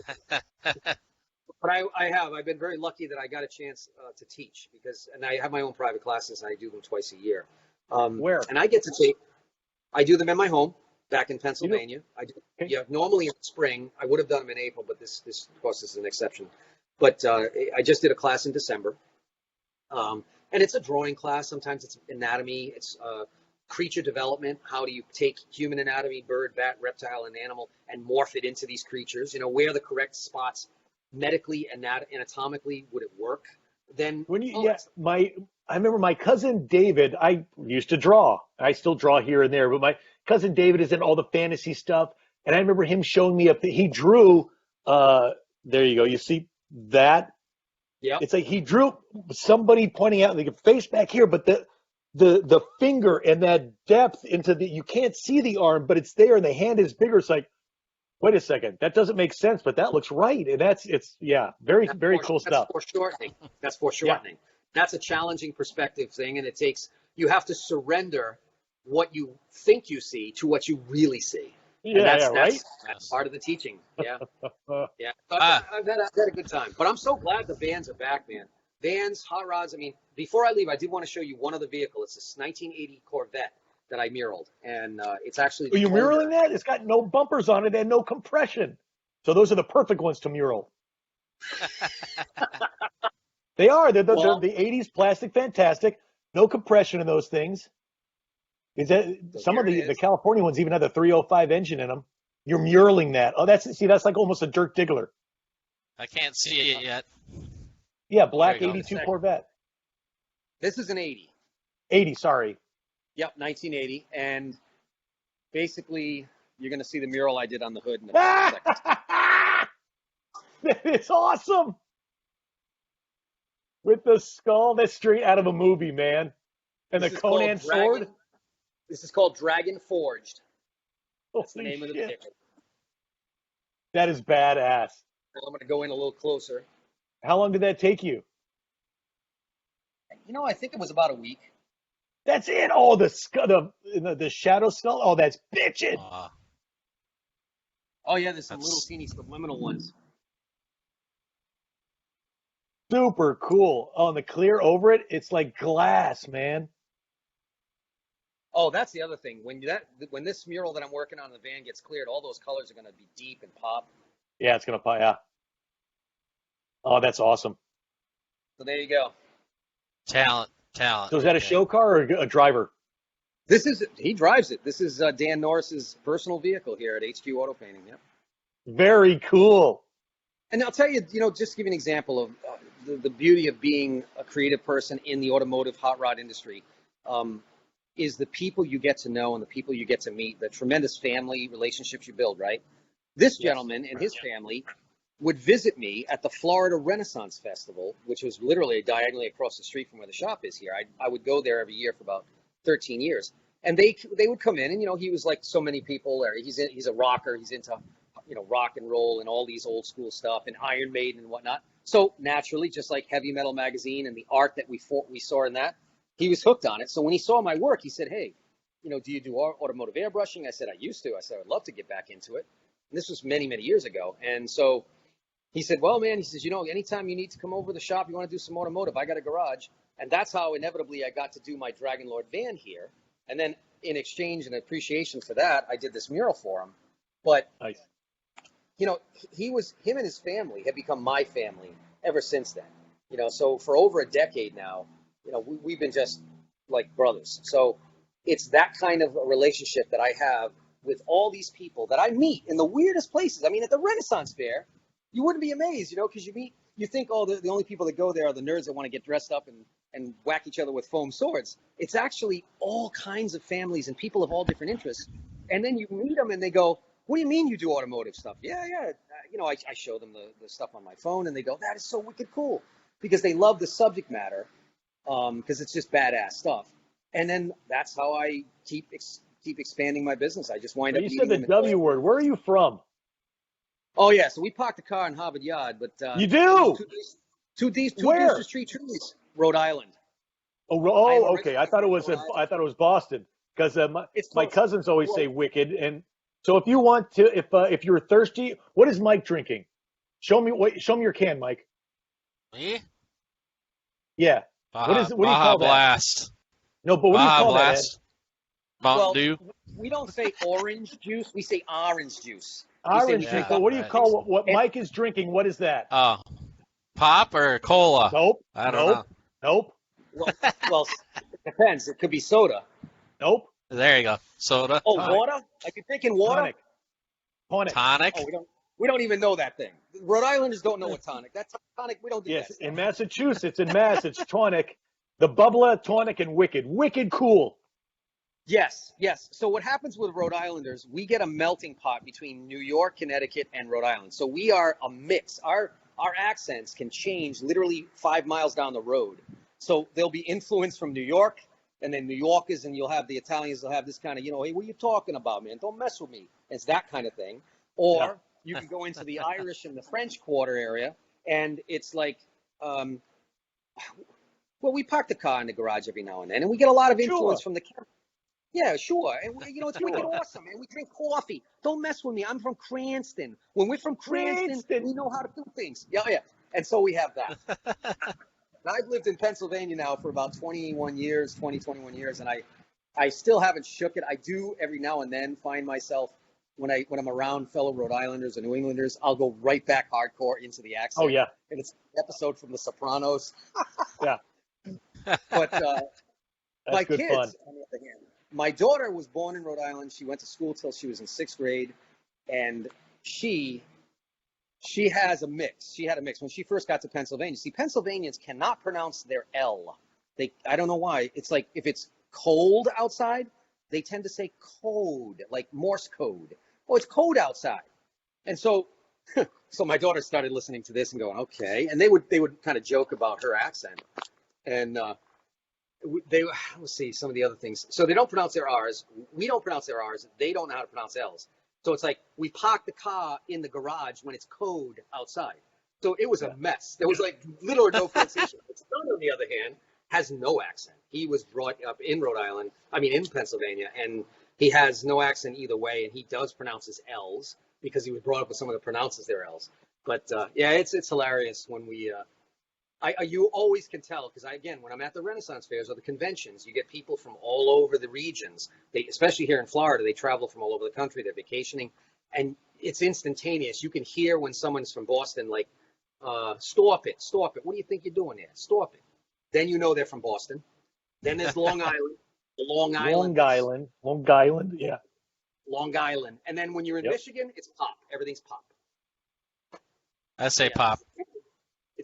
But I've been very lucky that I got a chance to teach and I have my own private classes and I do them twice a year. Where? And I do them in my home back in Pennsylvania. Normally in spring, I would have done them in April, but this of course is an exception. But I just did a class in December. And it's a drawing class. Sometimes it's anatomy. It's creature development. How do you take human anatomy, bird, bat, reptile, and animal, and morph it into these creatures? You know, where are the correct spots medically and anatomically would it work? Then I remember my cousin David. I used to draw. I still draw here and there, but my cousin David is in all the fantasy stuff, and I remember him showing me he drew. There you go. You see that? Yeah. It's like he drew somebody pointing out the face back here, but the finger and that depth into you can't see the arm, but it's there, and the hand is bigger. It's like, wait a second, that doesn't make sense, but that looks right. And very cool stuff. That's foreshortening. Yeah. That's a challenging perspective thing, and you have to surrender what you think you see to what you really see. Yeah, that's part of the teaching. Yeah. Yeah. I've had a good time. But I'm so glad the vans are back, man. Vans, hot rods. I mean, before I leave, I did want to show you one other vehicle. It's this 1980 Corvette that I muraled, and it's actually. Are you muraling that? It's got no bumpers on it and no compression. So those are the perfect ones to mural. They are. They're the 80s plastic, fantastic. No compression in those things. Is that some of the California ones even have the 305 engine in them? You're muraling that. Oh, that's like almost a Dirk Diggler. I can't see it yet. Yeah, black 82 Corvette. This is an 80. 80, sorry. Yep, 1980. And basically, you're going to see the mural I did on the hood in a second. It's awesome. With the skull, that's straight out of a movie, man. And the Conan sword. This is called Dragon Forged. That's the name of the ticket. That is badass. I'm going to go in a little closer. How long did that take you? You know, I think it was about a week. That's it. Oh, the shadow skull. Oh, that's bitchin'. Oh yeah, there's some little teeny subliminal ones. Super cool. Oh, and the clear over it, it's like glass, man. Oh, that's the other thing. When this mural that I'm working on in the van gets cleared, all those colors are going to be deep and pop. Yeah, it's going to pop. Yeah. Oh, that's awesome. So there you go. Talent. So is that a show car or a driver? He drives it. This is Dan Norris's personal vehicle here at HQ Auto Painting. Yeah. Very cool. And I'll tell you, just to give you an example of the beauty of being a creative person in the automotive hot rod industry, is the people you get to know and the people you get to meet, the tremendous family relationships you build, right? This gentleman and his family would visit me at the Florida Renaissance Festival, which was literally diagonally across the street from where the shop is here. I would go there every year for about 13 years. And they would come in, and, he was like so many people. He's a rocker. He's into, rock and roll and all these old school stuff and Iron Maiden and whatnot. So naturally, just like Heavy Metal Magazine and the art that we saw in that, he was hooked on it. So when he saw my work, he said, hey, do you do automotive airbrushing? I said, I used to. I said, I'd love to get back into it. And this was many, many years ago. And so he said, well, man, he says, anytime you need to come over to the shop, you want to do some automotive, I got a garage. And that's how inevitably I got to do my Dragonlord van here. And then in exchange and appreciation for that, I did this mural for him. But, nice. him and his family have become my family ever since then. So for over a decade now, we've been just like brothers. So it's that kind of a relationship that I have with all these people that I meet in the weirdest places. I mean, at the Renaissance Fair, you wouldn't be amazed, because you think, the only people that go there are the nerds that want to get dressed up and whack each other with foam swords. It's actually all kinds of families and people of all different interests. And then you meet them and they go, what do you mean you do automotive stuff? Yeah. I show them the stuff on my phone and they go, that is so wicked cool, because they love the subject matter, because it's just badass stuff. And then that's how I keep expanding my business. I just wind up. You said the W word. Where are you from? Oh yeah, so we parked the car in Harvard Yard, but you do two Deuces Tree Trees, Rhode Island. Oh, okay. I thought it was Boston, because my cousins always say wicked. And so if you want to, if you're thirsty, what is Mike drinking? Show me your can, Mike. Me? Yeah. What do you call Blast. That? No, but what do you call Blast. that? Mountain Dew. We don't say orange juice. We say orange juice. Orange juice. But what do you call what Mike is drinking? What is that? Pop or cola? Nope. I don't know. Nope. Well, it depends. It could be soda. Nope. There you go. Soda. Oh, tonic. Water? Are you thinking water? Tonic. Oh, we don't even know that thing. Rhode Islanders don't know what tonic. That's tonic. We don't do that. Yes, in Massachusetts, it's tonic. The bubbler, tonic, and wicked. Wicked cool. Yes. So what happens with Rhode Islanders, we get a melting pot between New York, Connecticut, and Rhode Island. So we are a mix. Our accents can change literally 5 miles down the road. So there'll be influence from New York, and then New Yorkers, and you'll have the Italians, they'll have this kind of, hey, what are you talking about, man? Don't mess with me. It's that kind of thing. Or you can go into the Irish and the French Quarter area, and it's like, we park the car in the garage every now and then, and we get a lot of influence from the camera. Yeah, sure. And it's wicked awesome, man. We drink coffee. Don't mess with me. I'm from Cranston. When we're from Cranston, we know how to do things. Yeah. And so we have that. Now, I've lived in Pennsylvania now for about 21 years, and I still haven't shook it. I do every now and then find myself, when I'm around fellow Rhode Islanders and New Englanders, I'll go right back hardcore into the accent. Oh, yeah. And it's an episode from The Sopranos. Yeah. But my good kids, fun. on the other hand, my daughter was born in Rhode Island. She went to school till she was in 6th grade, and she has a mix. She had a mix when she first got to Pennsylvania. See, Pennsylvanians cannot pronounce their L. I don't know why. It's like if it's cold outside, they tend to say code, like Morse code. Oh, it's cold outside. And so my daughter started listening to this and going, okay. And they would kind of joke about her accent. And let's see some of the other things. So they don't pronounce their R's. We don't pronounce their R's. They don't know how to pronounce L's. So it's like we park the car in the garage when it's cold outside. So it was a mess. There was like little or no pronunciation. But son, on the other hand, has no accent. He was brought up in in Pennsylvania, and he has no accent either way. And he does pronounce his L's because he was brought up with someone that pronounces their L's. But it's hilarious when we. You always can tell, because when I'm at the Renaissance fairs or the conventions, you get people from all over the regions. Especially here in Florida, they travel from all over the country. They're vacationing, and it's instantaneous. You can hear when someone's from Boston, like, stop it. What do you think you're doing there? Stop it. Then you know they're from Boston. Then there's Long Island. Long Island. Long Island, yeah. Long Island. And then when you're in Michigan, it's pop. Everything's pop. I say pop.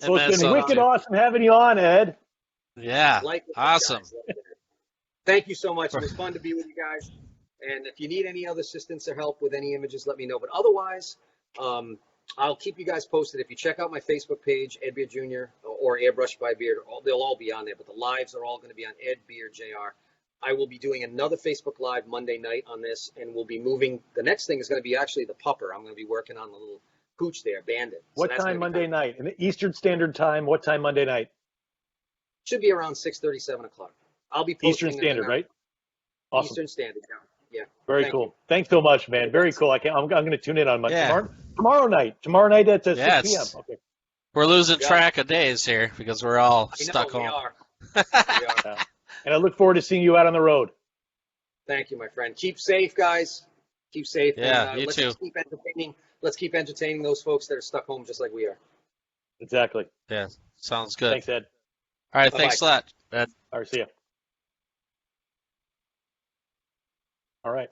Well, it's been wicked awesome having you on, Ed. Yeah, awesome. Thank you so much. It was fun to be with you guys. And if you need any other assistance or help with any images, let me know. But otherwise, I'll keep you guys posted. If you check out my Facebook page, Ed Beard Jr. or Airbrush by Beard, they'll all be on there. But the lives are all going to be on Ed Beard Jr. I will be doing another Facebook Live Monday night on this, and we'll be moving. The next thing is going to be actually the pupper. I'm going to be working on the little pooch there, Bandit. What time Monday night? In the Eastern Standard Time, what time Monday night? Should be around 6:30, 7 o'clock. I'll be posting Eastern Standard, right? Awesome. Eastern Standard, yeah. Very cool. Thanks so much, man. Very cool. I'm going to tune in on tomorrow night. Tomorrow night at 6 p.m. Okay. We're losing track of days here because we're all stuck home. We are. And I look forward to seeing you out on the road. Thank you, my friend. Keep safe, guys. Keep safe. Yeah, and, you too. Let's keep entertaining those folks that are stuck home just like we are. Exactly. Yeah, sounds good. Thanks, Ed. All right, thanks a lot, Ed. All right, see ya. All right.